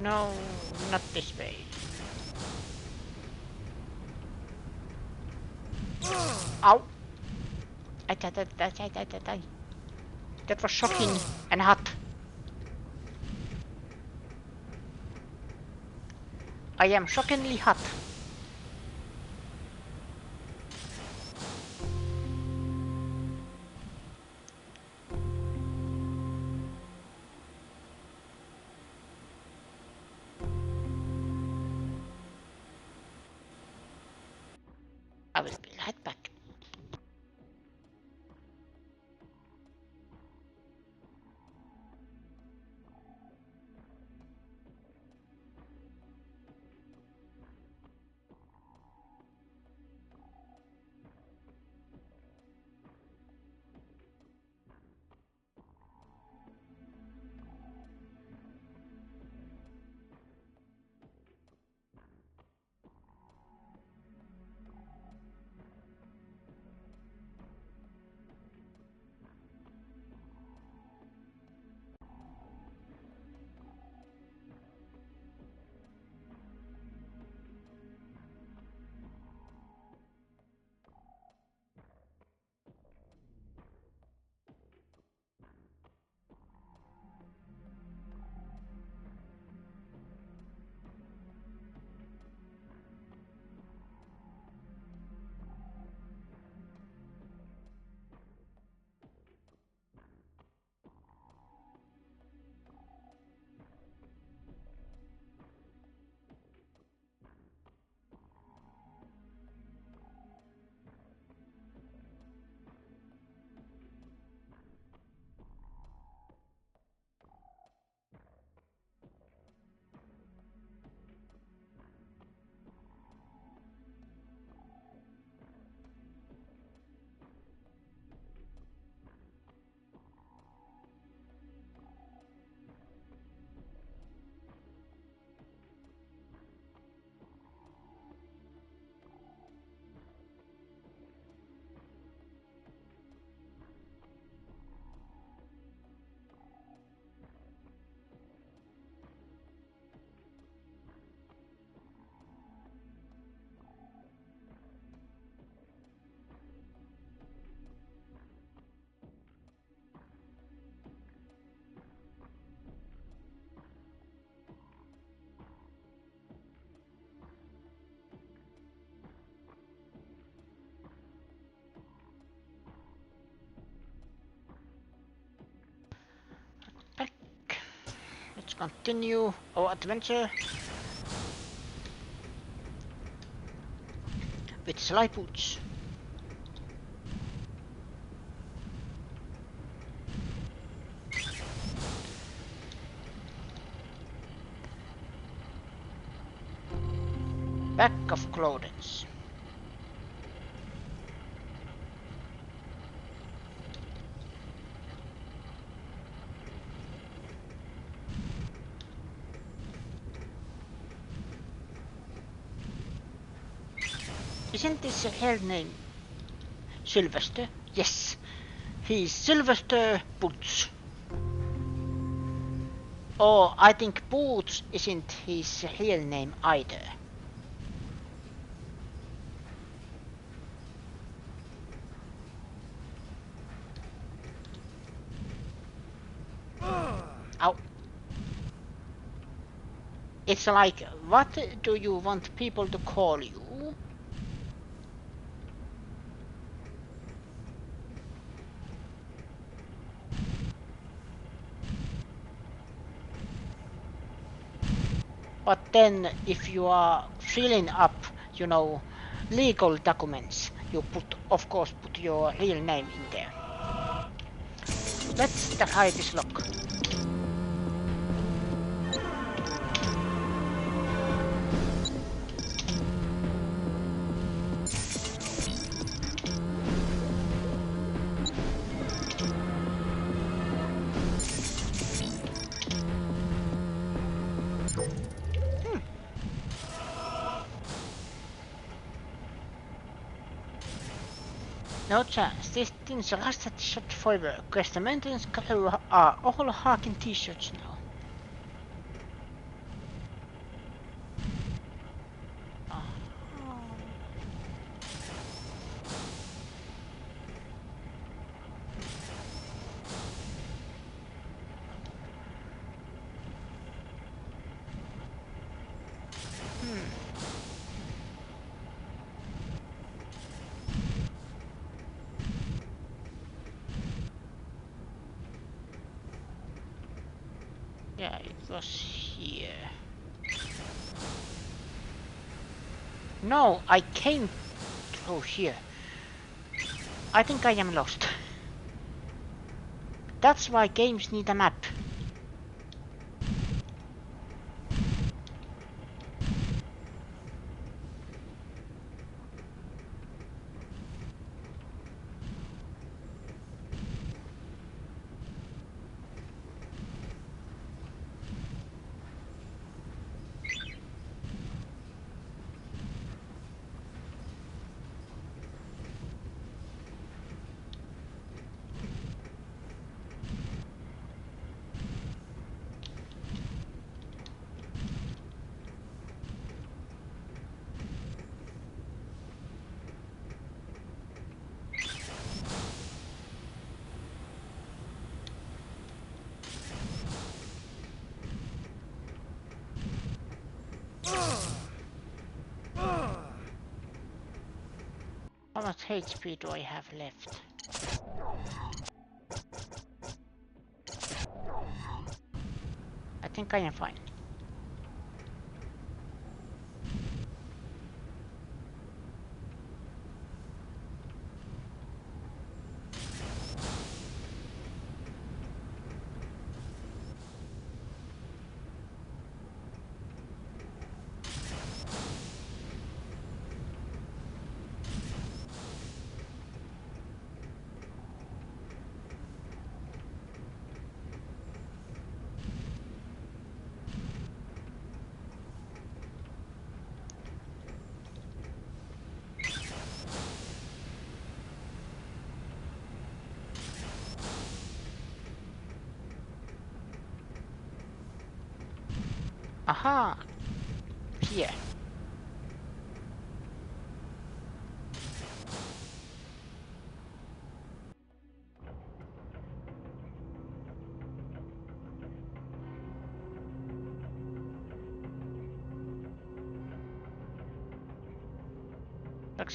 No, not this way. Ow! That was shocking and hot. I am shockingly hot. I will be right back. continue our adventure with slide boots. Back of clothing. Isn't this real name Sylvester? Yes, he's Sylvester Boots. Oh, I think Boots isn't his real name either. Ow. It's like, what do you want people to call you? But then, if you are filling up, you know, legal documents, you of course, put your real name in there. Let's try this lock. No chance, these things are rusted shut forever, because the maintenance crew are all Harkin t-shirts now. Yeah, it was here. No, I came through here. I think I am lost. That's why games need a map. How much HP do I have left? I think I am fine. Aha! Here.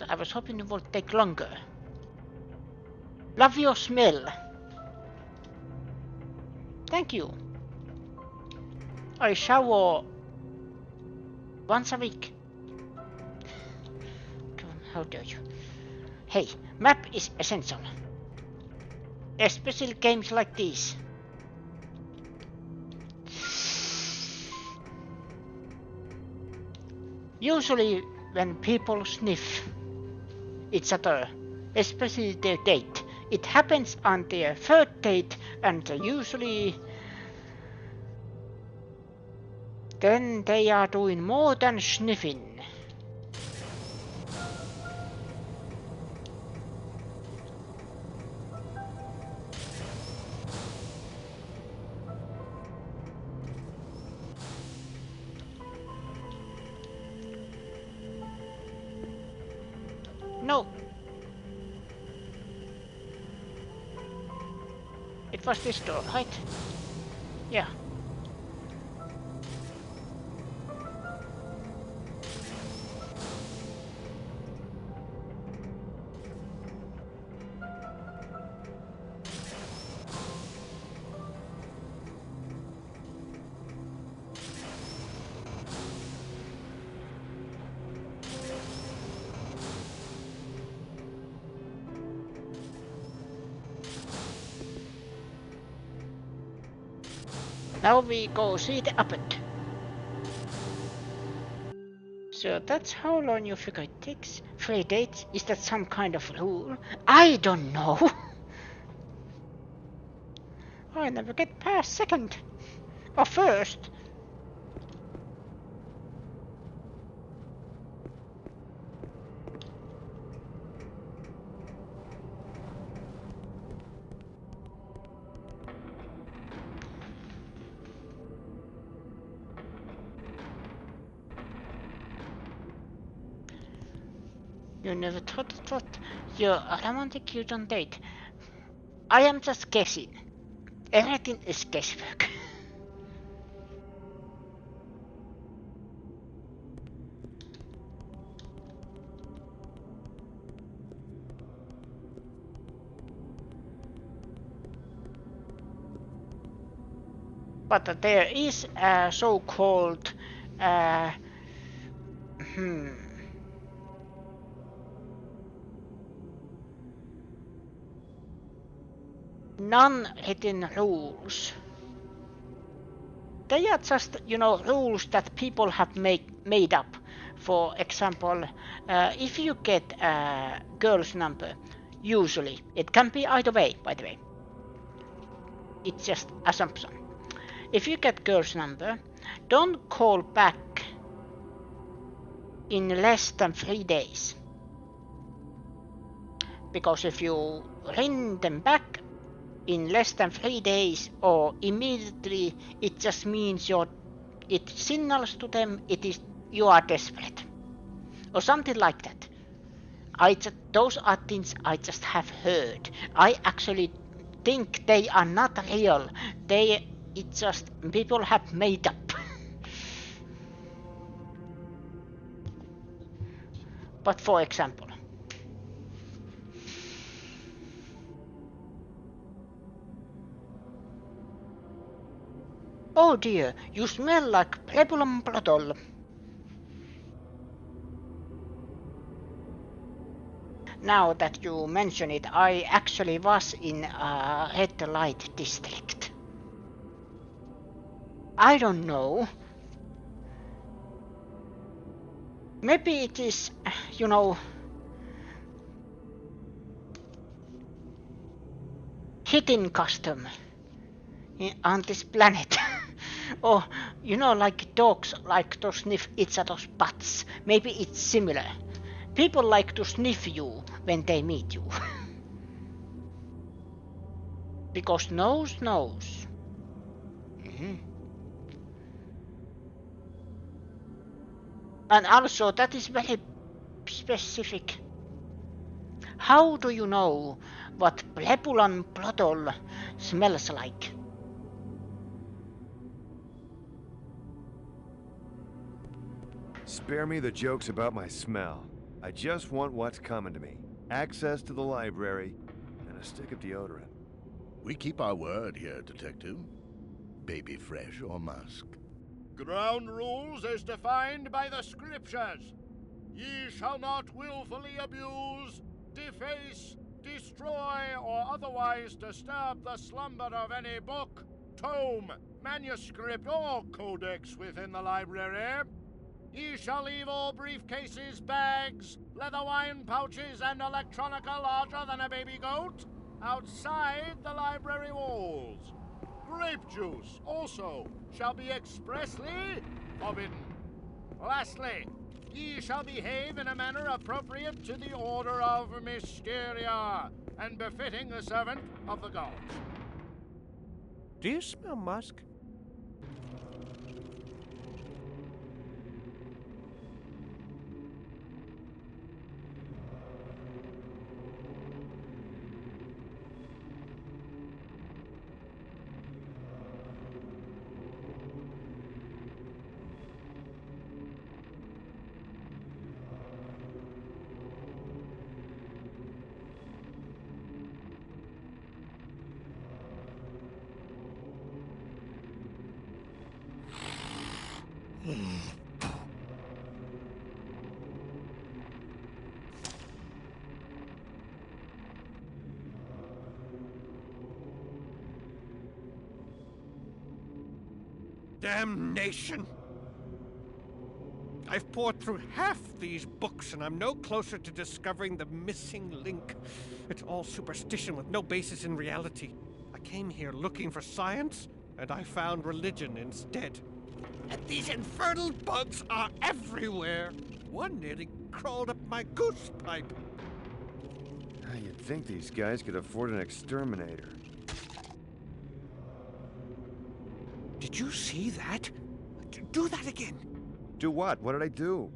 I was hoping it would take longer. Love your smell. Thank you. I shower once a week. Come on, how dare you? Hey, map is essential. Especially games like these. Usually when people sniff each other, especially their date, it happens on their third date and usually then they are doing more than sniffing. No, it was this door, right? Yeah. Now we go see the abbot. So that's how long you figure it takes? 3 dates? Is that some kind of rule? I don't know. I never get past second. Or first. You never thought you're a romantic you don't date. I am just guessing. Everything is guesswork. But there is a so-called non-written rules. They are just, rules that people have made up. For example, if you get a girl's number, usually, it can be either way, by the way. It's just assumption. If you get girl's number, don't call back in less than 3 days. Because if you ring them back in less than 3 days or immediately, it just means it signals to them you are desperate. Or something like that. Those are things I just have heard. I actually think they are not real. It's just people have made up. But for example, oh dear, you smell like peplum bottle. Now that you mention it, I actually was in a red light district. I don't know. Maybe it is, hidden custom on this planet. Or, like dogs like to sniff each other's butts. Maybe it's similar. People like to sniff you when they meet you. Because nose knows. And also, that is very specific. How do you know what Plebulan bottle smells like? Spare me the jokes about my smell. I just want what's coming to me. Access to the library and a stick of deodorant. We keep our word here, Detective. Baby fresh or musk. Ground rules is defined by the scriptures. Ye shall not willfully abuse, deface, destroy, or otherwise disturb the slumber of any book, tome, manuscript, or codex within the library. Ye shall leave all briefcases, bags, leather wine pouches, and electronica larger than a baby goat outside the library walls. Grape juice also shall be expressly forbidden. Lastly, ye shall behave in a manner appropriate to the order of Mysteria, and befitting the servant of the gods. Do you smell musk? Damnation! I've poured through half these books and I'm no closer to discovering the missing link. It's all superstition with no basis in reality. I came here looking for science, and I found religion instead. And these infernal bugs are everywhere. One nearly crawled up my goose pipe. You'd think these guys could afford an exterminator. Did you see that? Do that again. Do what? What did I do?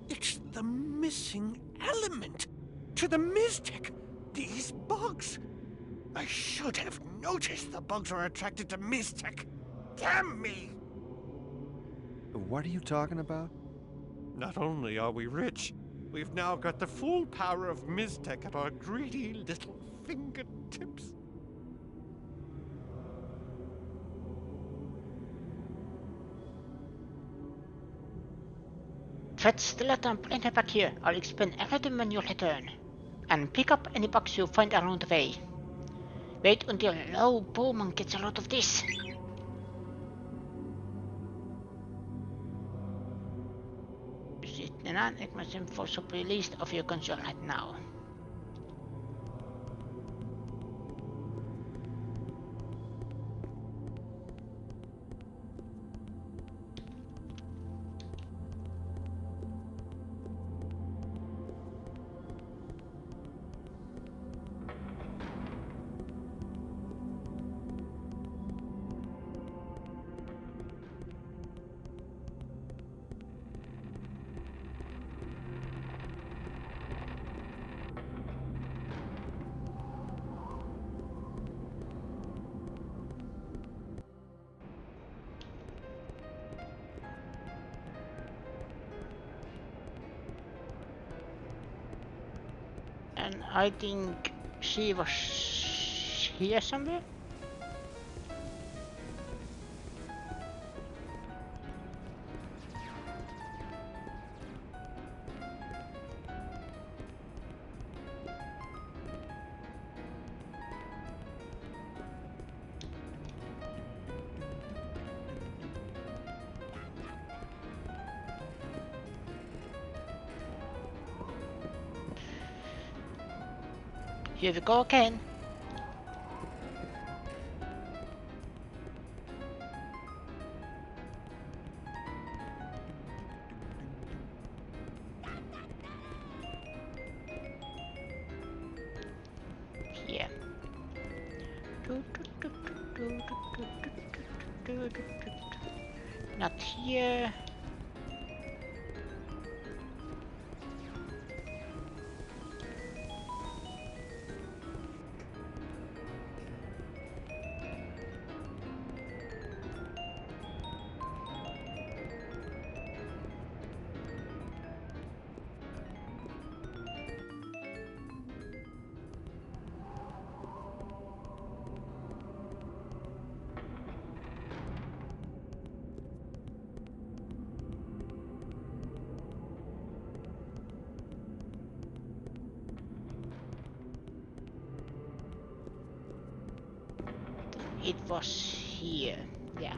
It's the missing element to the Miztec. These bugs. I should have noticed the bugs are attracted to Miztec. Damn me! What are you talking about? Not only are we rich, we've now got the full power of Miztec at our greedy little fingertips. Fetch the letter and bring it back here. I'll explain everything when you return. And pick up any bugs you find along the way. Wait until Low Bowman gets a lot of this. Sitten non-ignition for released of your console right now. And I think she was here somewhere. Here we go again. Here. Not here. it was here. Yeah.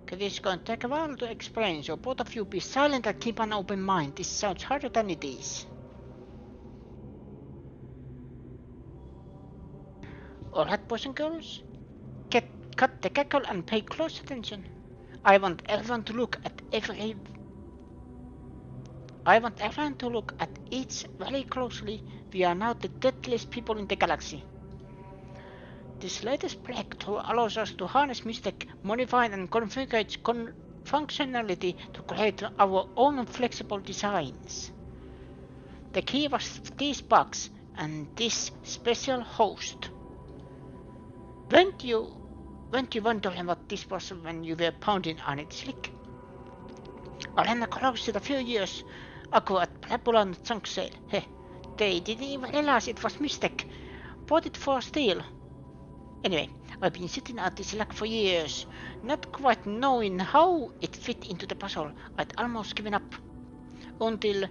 Okay, this is going to take a while to explain, so both of you be silent and keep an open mind. This sounds harder than it is. Alright, boys and girls, cut the cackle and pay close attention. I want everyone to look at each very closely. We are now the deadliest people in the galaxy. This latest breakthrough allows us to harness mystic, modify and configure its functionality to create our own flexible designs. The key was these bugs and this special host. Weren't you wondering what this was when you were pounding on its slick? Anachronox a few years ago at Plabulan junk sale. Heh, they didn't even realize it was mystic. Bought it for steal. Anyway, I've been sitting at this lack for years, not quite knowing how it fit into the puzzle. I'd almost given up. Until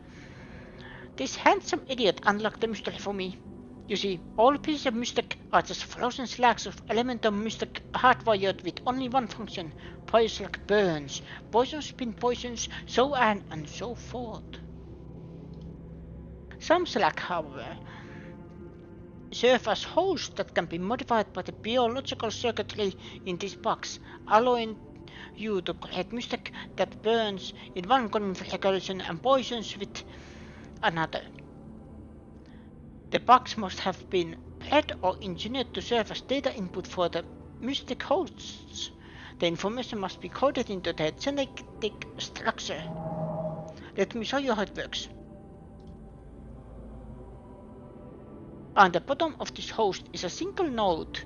this handsome idiot unlocked the mystery for me. You see, all pieces of mystic are just frozen slacks of elemental mystic hardwired with only one function. Poisons like burns, poisons spin poisons, so on and so forth. Some slack, however, serve as hosts that can be modified by the biological circuitry in this box, allowing you to create mystic that burns in one configuration and poisons with another. The box must have been bred or engineered to serve as data input for the mystic hosts. The information must be coded into the genetic structure. Let me show you how it works. On the bottom of this host is a single node,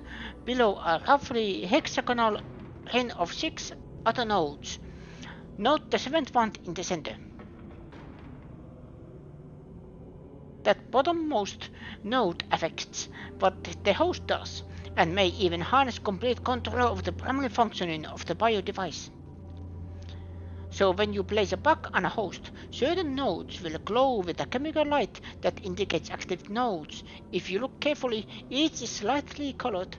below a roughly hexagonal ring of 6 other nodes. Note the 7th one in the center. That bottommost node affects what the host does, and may even harness complete control of the primary functioning of the bio device. So when you place a bug on a host, certain nodes will glow with a chemical light that indicates active nodes. If you look carefully, each is slightly colored.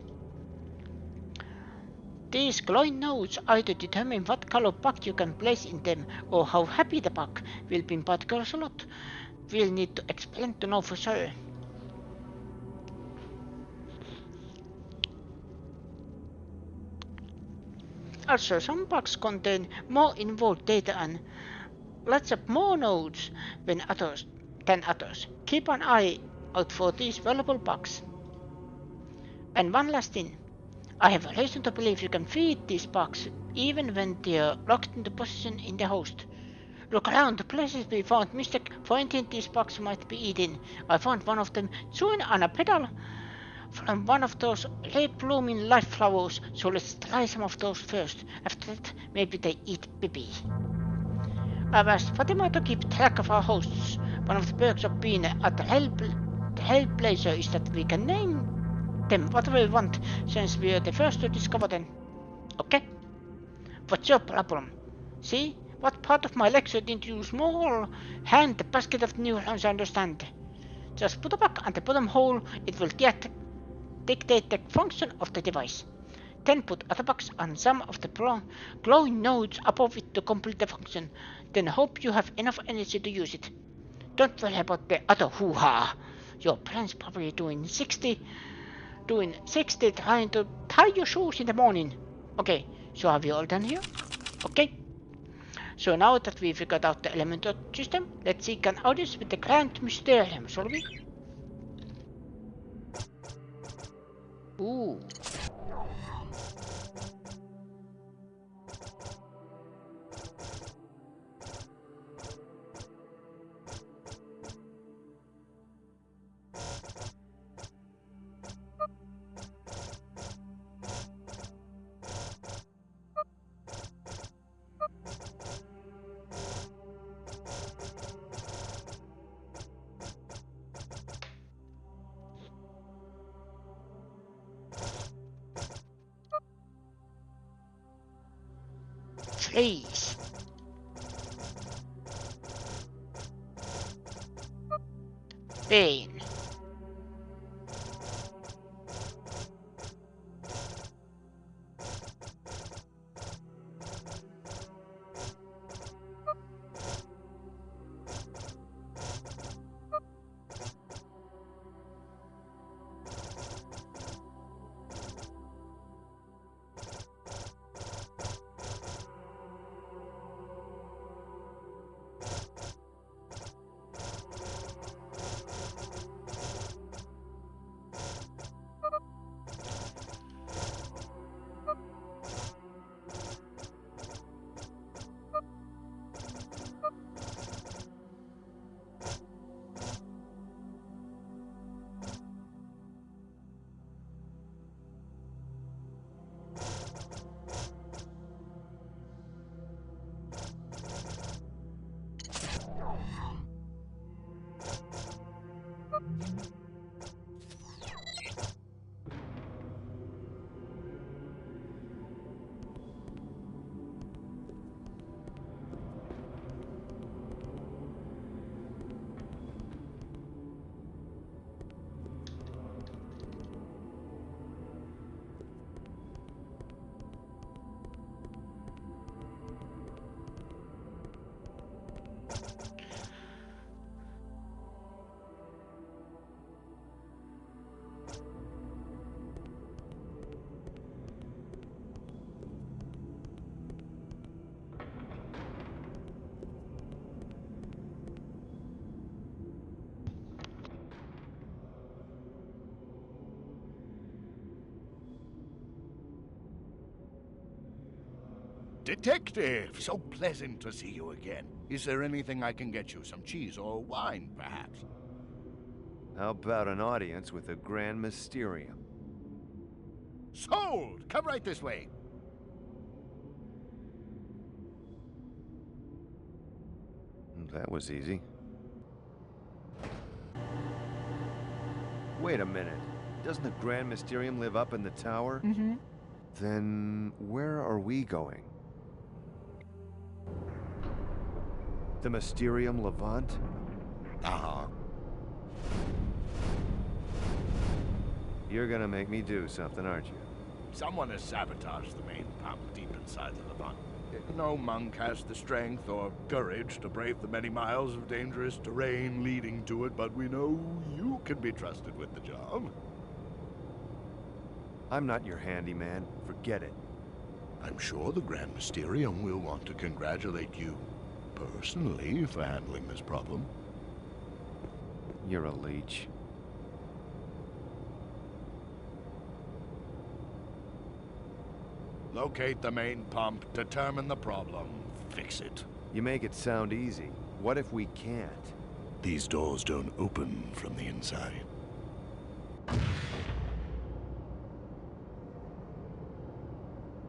These glowing nodes either determine what color bug you can place in them or how happy the bug will be in particular slot. We'll need to explain to know for sure. Also, some bugs contain more involved data and lots of more nodes than others. Keep an eye out for these valuable bugs. And one last thing. I have a reason to believe you can feed these bugs even when they are locked into position in the host. Look around the places we found mystic pointing these bugs might be eating. I found one of them chewing on a petal from one of those red blooming life flowers, so let's try some of those first. After that, maybe they eat baby. I've asked Fatima to keep track of our hosts. One of the perks of being a trailblazer is that we can name them whatever we want, since we are the first to discover them. Okay? What's your problem? See? What part of my lecture didn't you small hand the basket of neurons understand? Just put a bug on the bottom hole, it will dictate the function of the device. Then put other bugs on some of the glowing nodes above it to complete the function. Then hope you have enough energy to use it. Don't worry about the other hoo-ha. Your brain's probably doing 60 trying to tie your shoes in the morning. Okay, so are we all done here? Okay. So now that we figured out the elemental system, let's seek an audience with the grand mysterium, shall we? Ooh. Freeze. Pain. Detective, so pleasant to see you again. Is there anything I can get you? Some cheese or wine, perhaps? How about an audience with a Grand Mysterium? Sold! Come right this way. That was easy. Wait a minute. Doesn't the Grand Mysterium live up in the tower? Mm-hmm. Then where are we going? The Mysterium Levant? Uh-huh. You're gonna make me do something, aren't you? Someone has sabotaged the main pump deep inside the Levant. No monk has the strength or courage to brave the many miles of dangerous terrain leading to it, but we know you can be trusted with the job. I'm not your handyman. Forget it. I'm sure the Grand Mysterium will want to congratulate you personally for handling this problem. You're a leech. Locate the main pump, determine the problem, fix it. You make it sound easy. What if we can't? These doors don't open from the inside.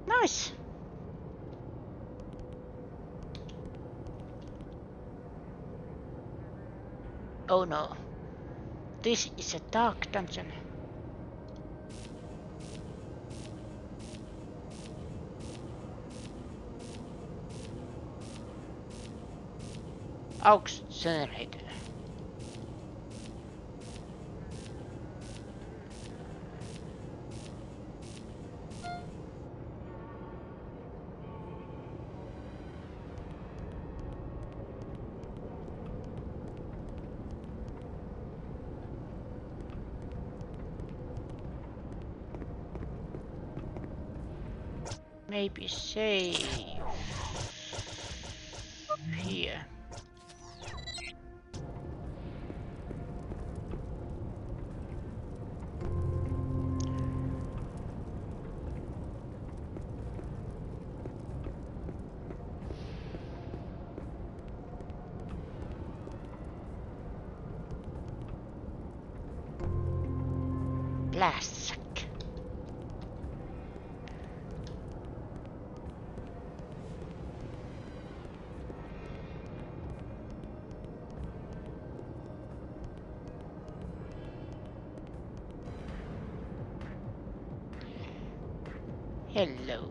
Nice. Oh no. This is a dark dungeon. Aux generator. Maybe save here. Blast sack. Hello.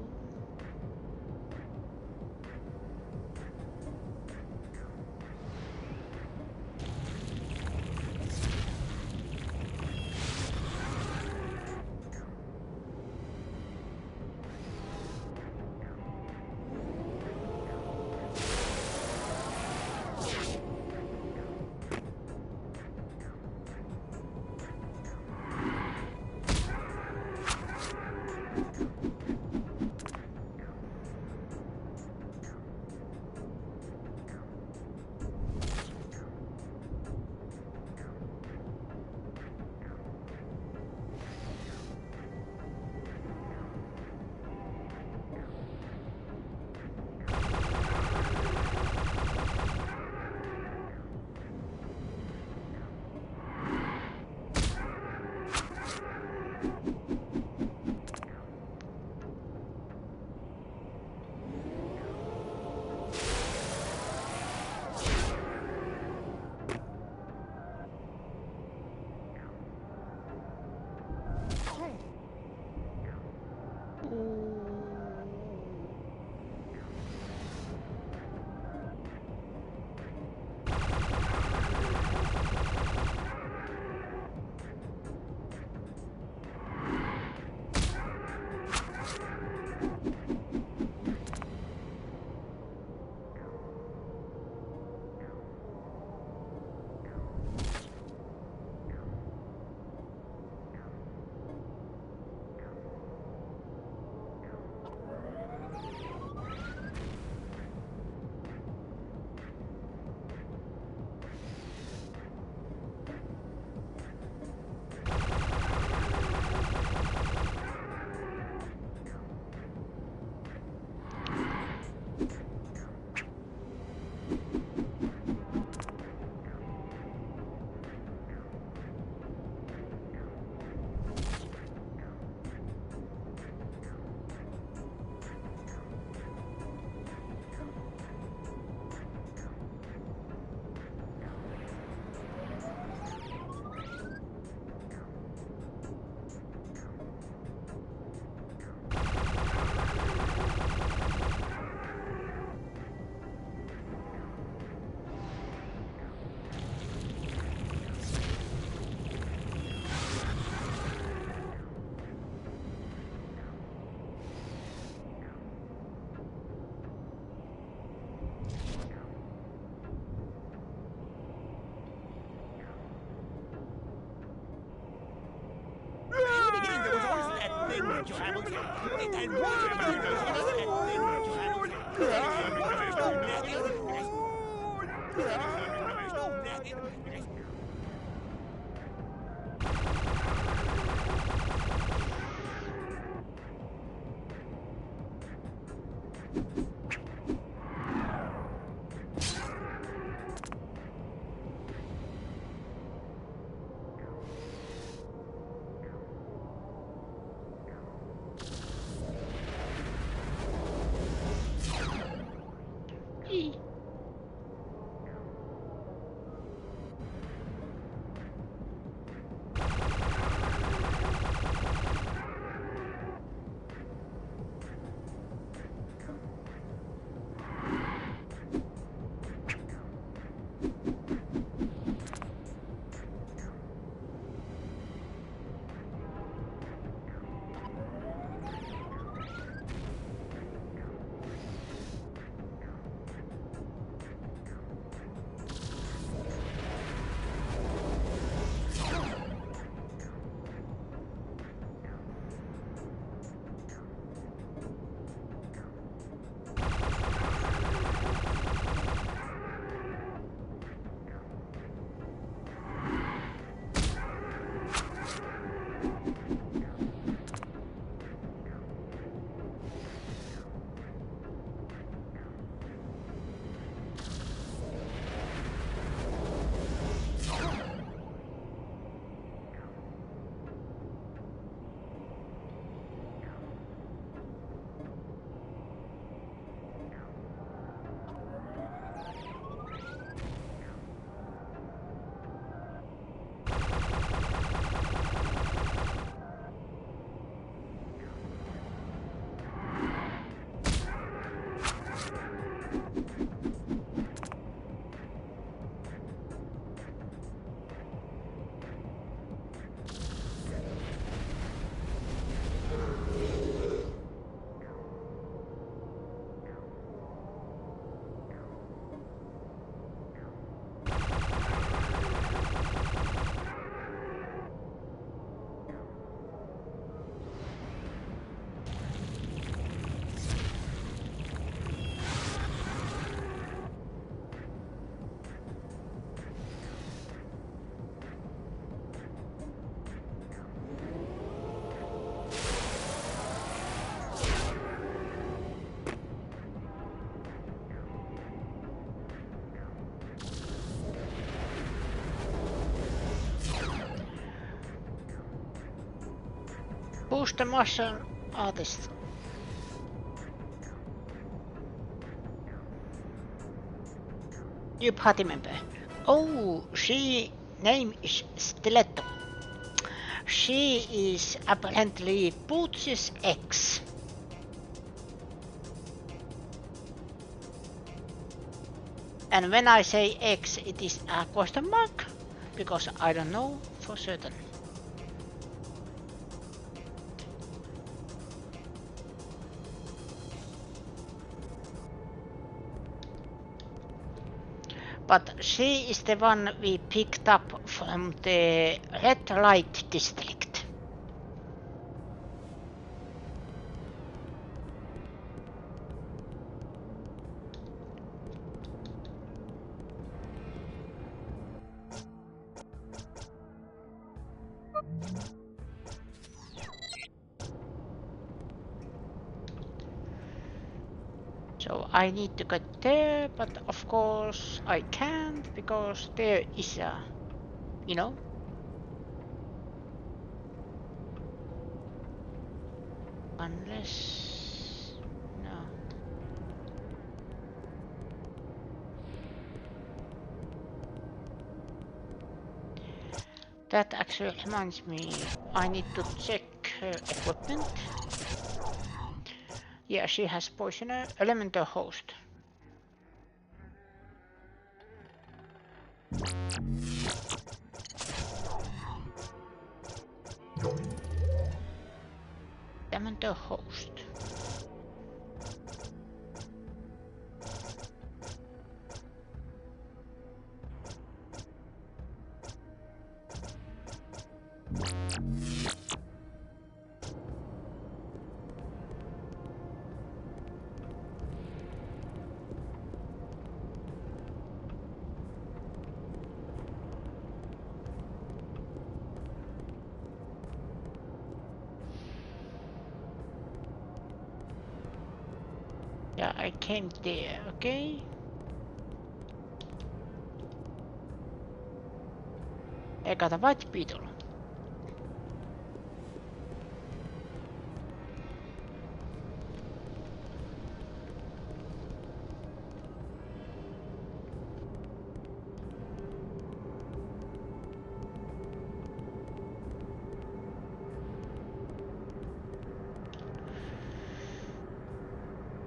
Who's the martial artist? New party member. Oh, she name is Stiletto. She is apparently Boots's ex. And when I say ex, it is a question mark, because I don't know for certain. But she is the one we picked up from the red light district. So I need to get there, but of course I can't, because there is a, you know. Unless... no. That actually reminds me, I need to check her equipment. Yeah, she has poisoner, elemental host. Elemental host. Yeah, I came there, okay? I got a white beetle.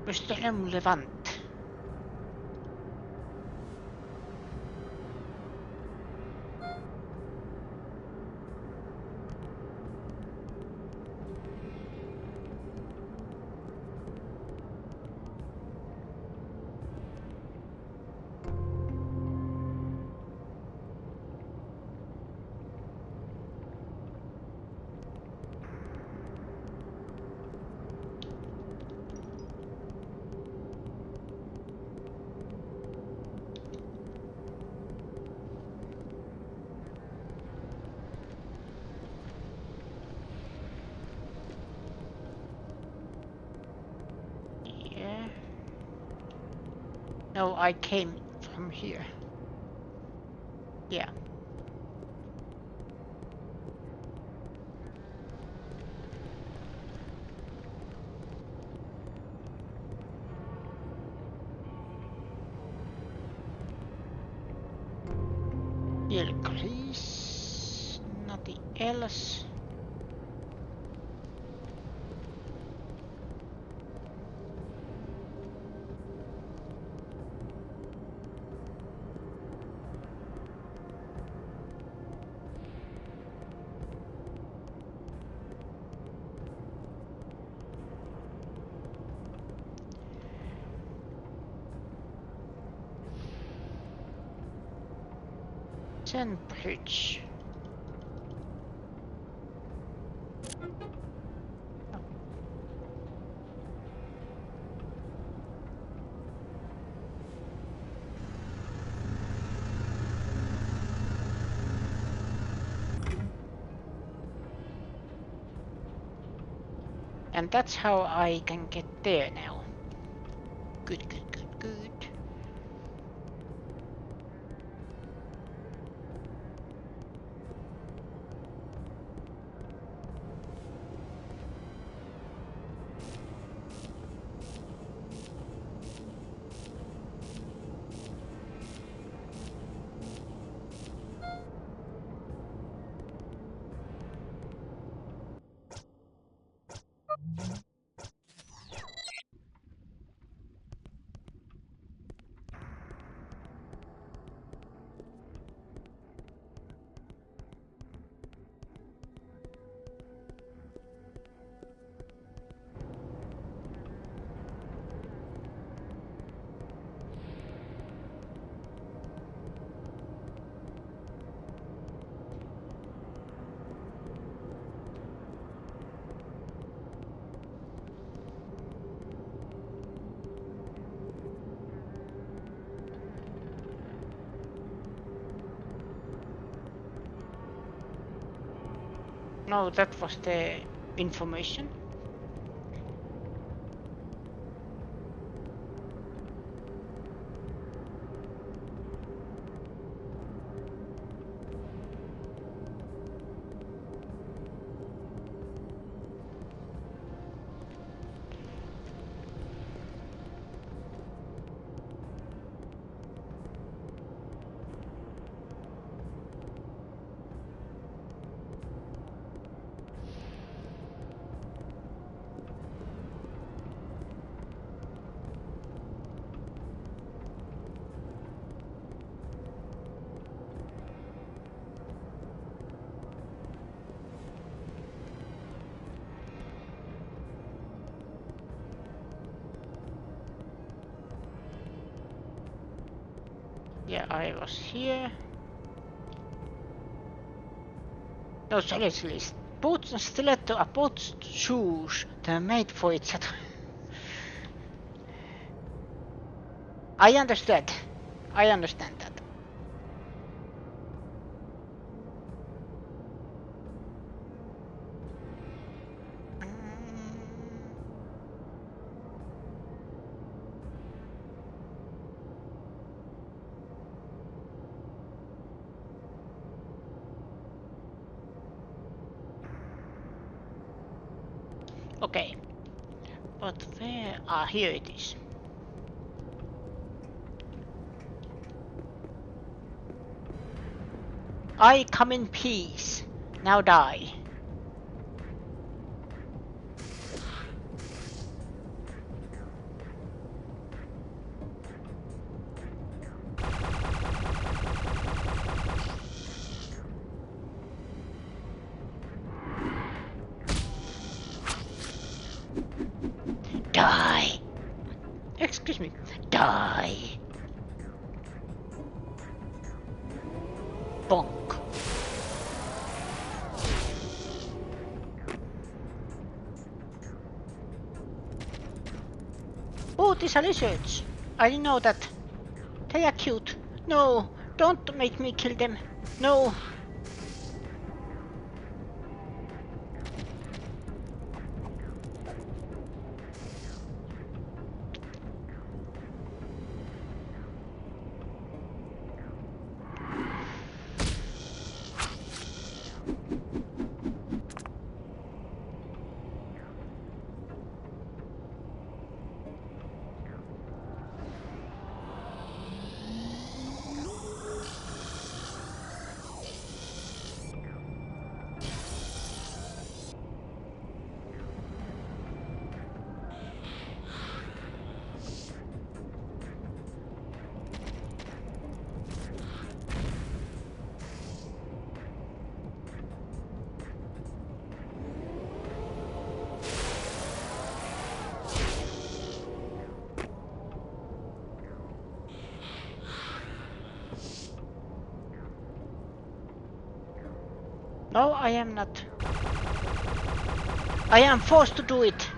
Mr. Levant. Yeah. No, I came from here. Yeah. Here, please. Nothing else. Bridge. And that's how I can get there now. Good, good, good, good. No, that was the information. Yeah, I was here. No, seriously, boots and stiletto are both shoes. They're made for each other. I understood. I understand that. Okay, but where? Ah, here it is. I come in peace. Now die. Die. Excuse me. Die. Bonk. Oh, these are lizards. I didn't know that. They are cute. No, don't make me kill them. No. No, I am not. I am forced to do it.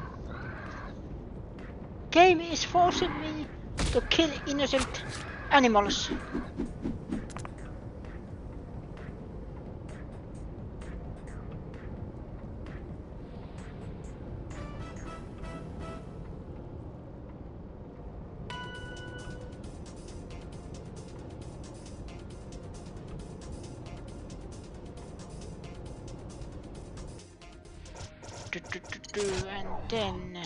Game is forcing me to kill innocent animals. And then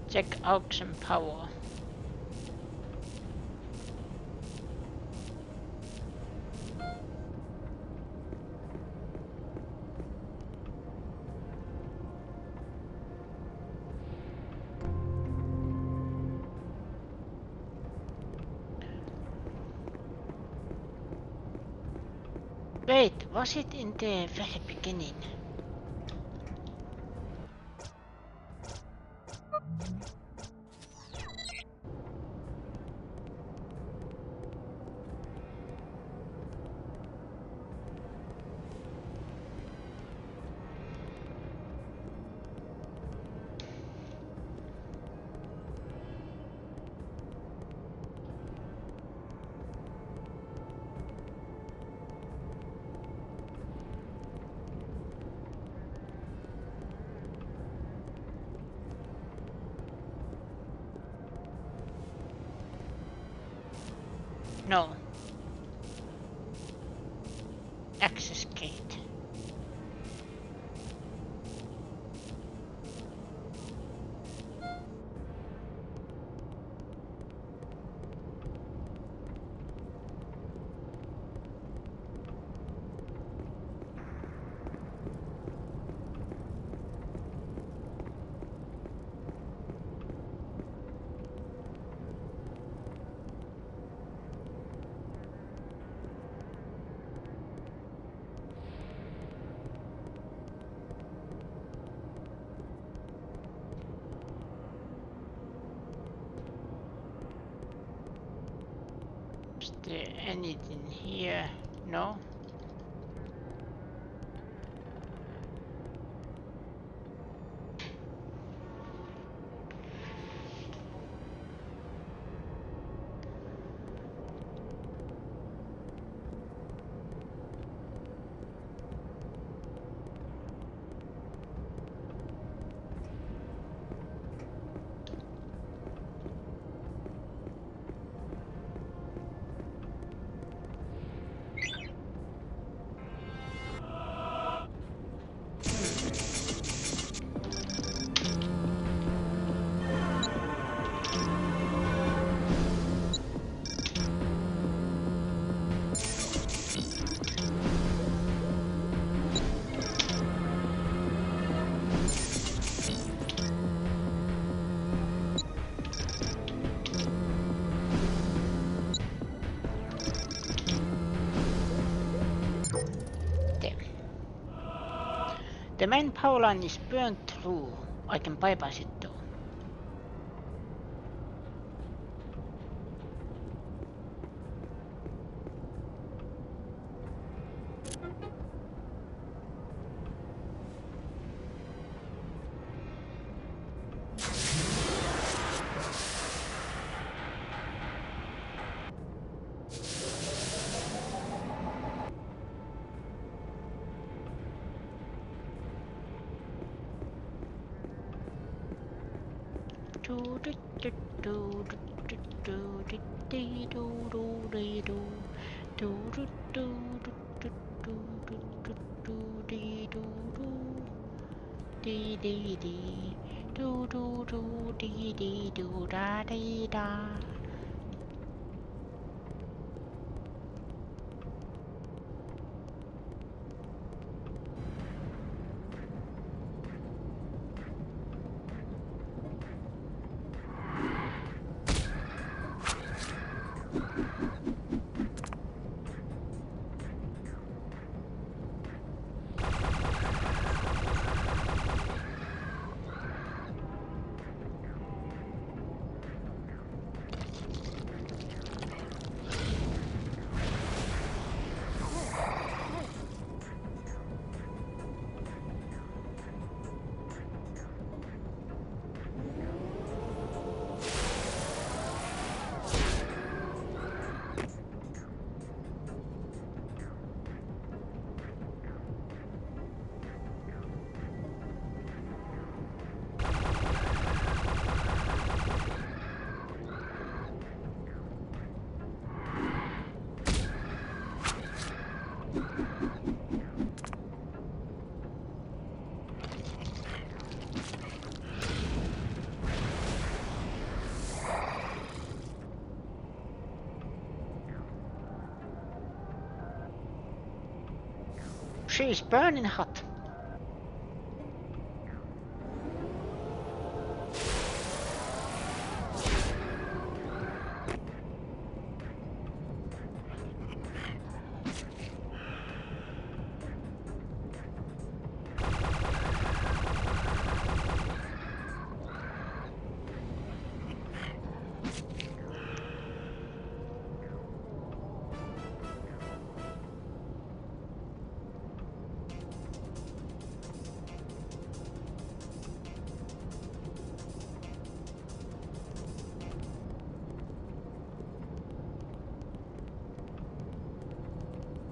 check auction power. Wait, was it in the very beginning? No. Access gate. Is there anything here? No? There. The main power line is burned through. I can bypass it though. She's burning hot.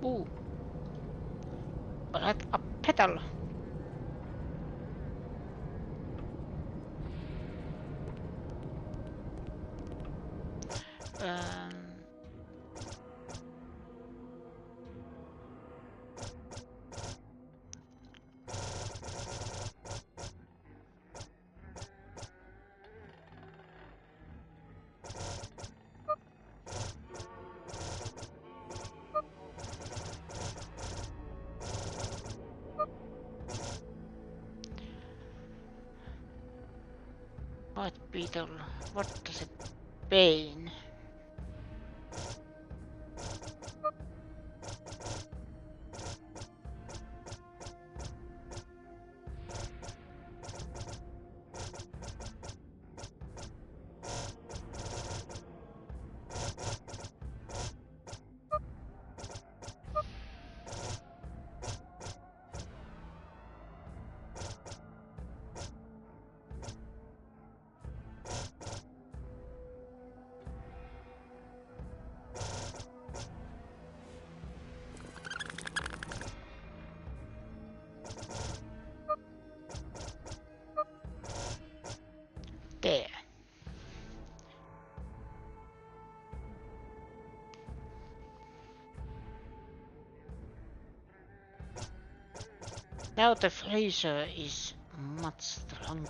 Ooh. Like a petal. Um, White beetle. What does it bane? There. Now the freezer is much stronger.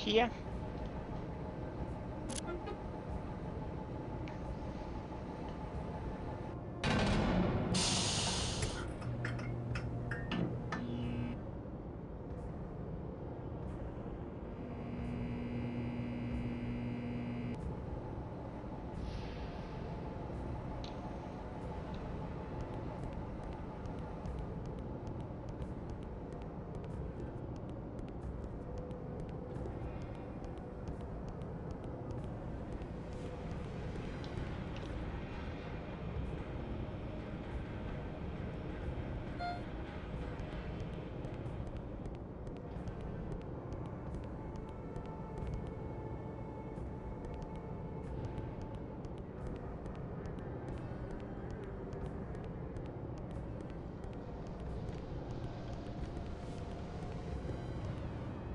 Here.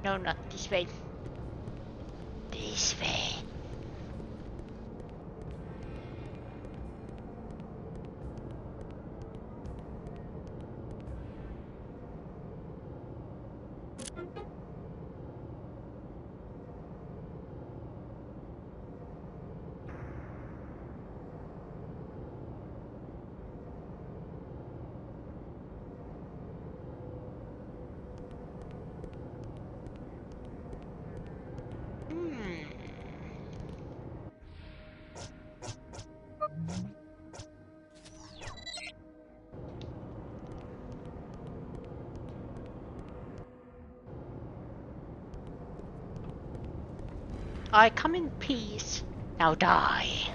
No, not this way. This way. I come in peace. Now die.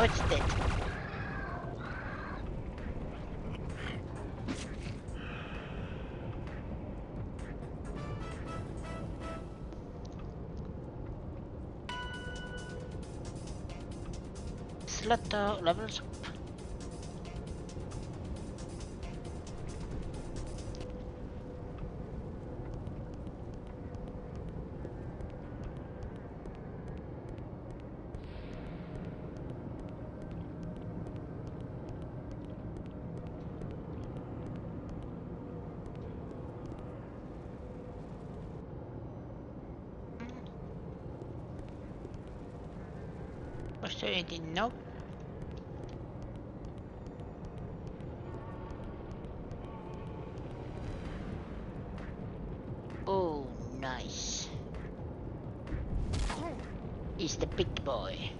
Now it's dead. Slaughter levels up. Was there anything? Nope. Oh, nice. He's the big boy.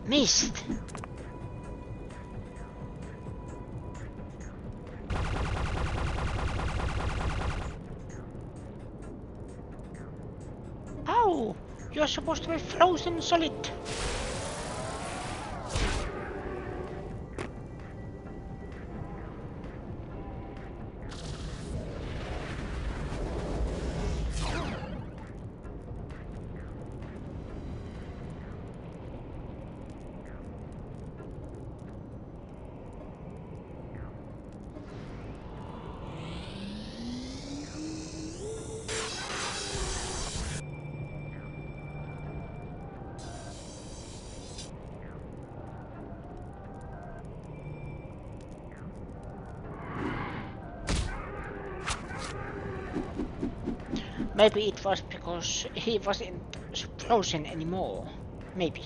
Missed. How? You're supposed to be frozen solid. Maybe it was because he wasn't frozen anymore. Maybe.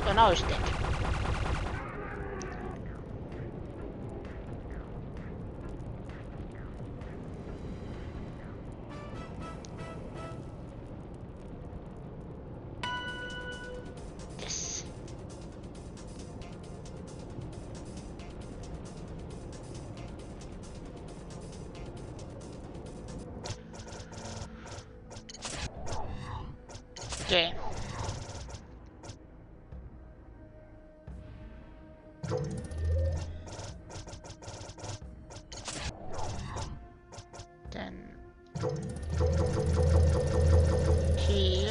Oh, now it's dead. Yes. Okay. Then heal.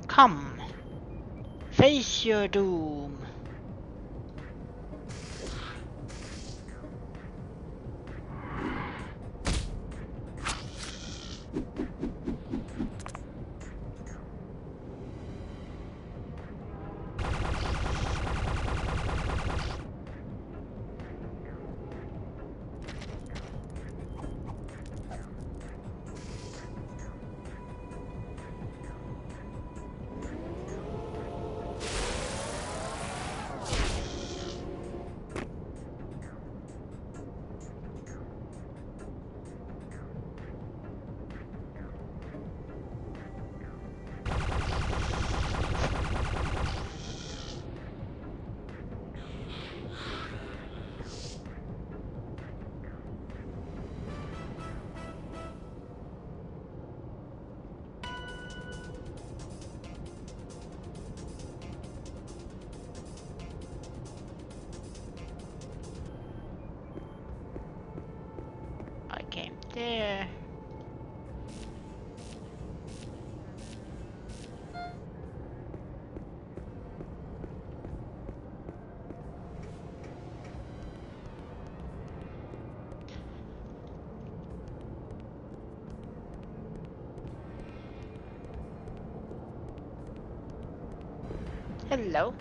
Come, face your doom. I came there. Hello.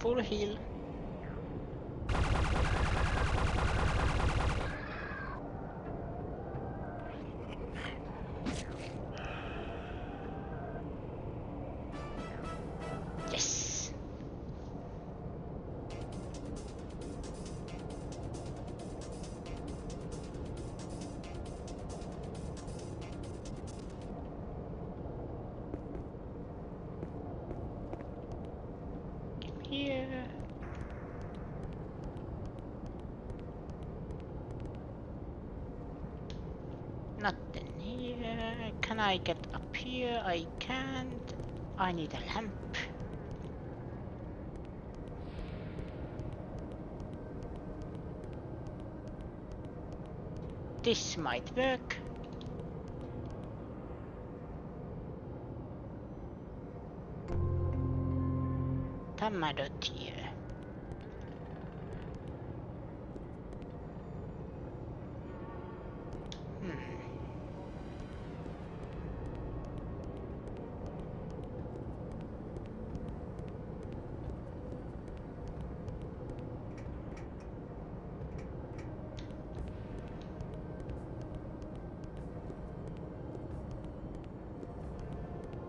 Full heal. Yes. Here. Nothing here. Can I get up here? I can't. I need a lamp. This might work. Tomato tier.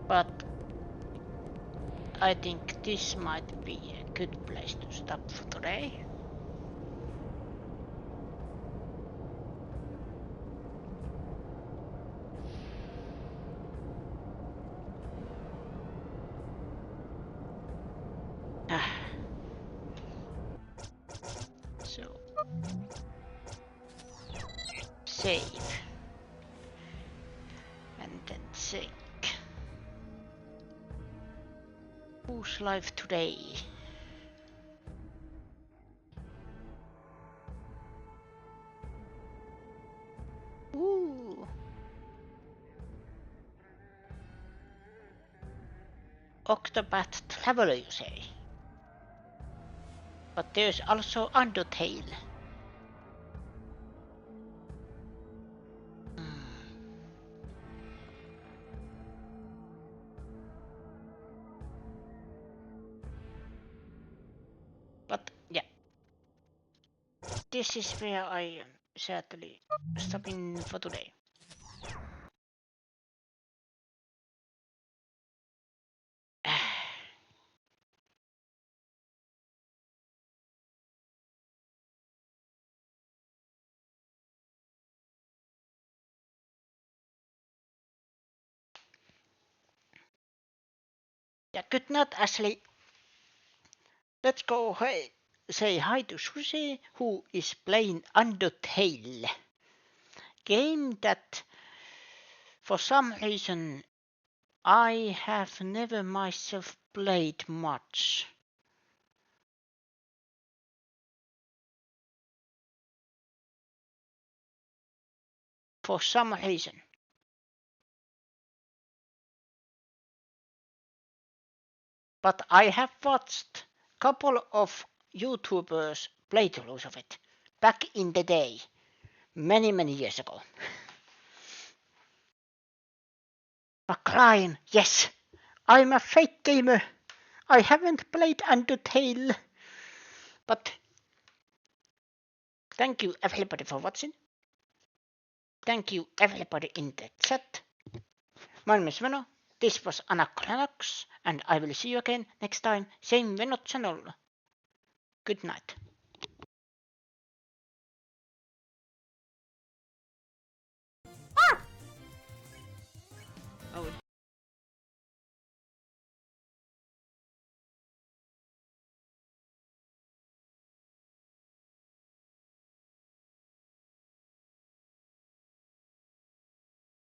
But I think this might be a good place to stop for today. So save and then think. Whose life today? Ooh. Octopath Traveler, you say? But there's also Undertale. But yeah, this is where I am sadly stopping for today. Yeah, good night, Ashley. Let's go say hi to Susie, who is playing Undertale. Game that, for some reason, I have never myself played much. For some reason. But I have watched a couple of YouTubers playthroughs of it back in the day, many years ago. McLean, yes, I'm a fake gamer. I haven't played Undertale. But thank you everybody for watching. Thank you everybody in the chat. My name is Veno. This was Anachronox, and I will see you again next time, same Veno channel. Good night. Oh.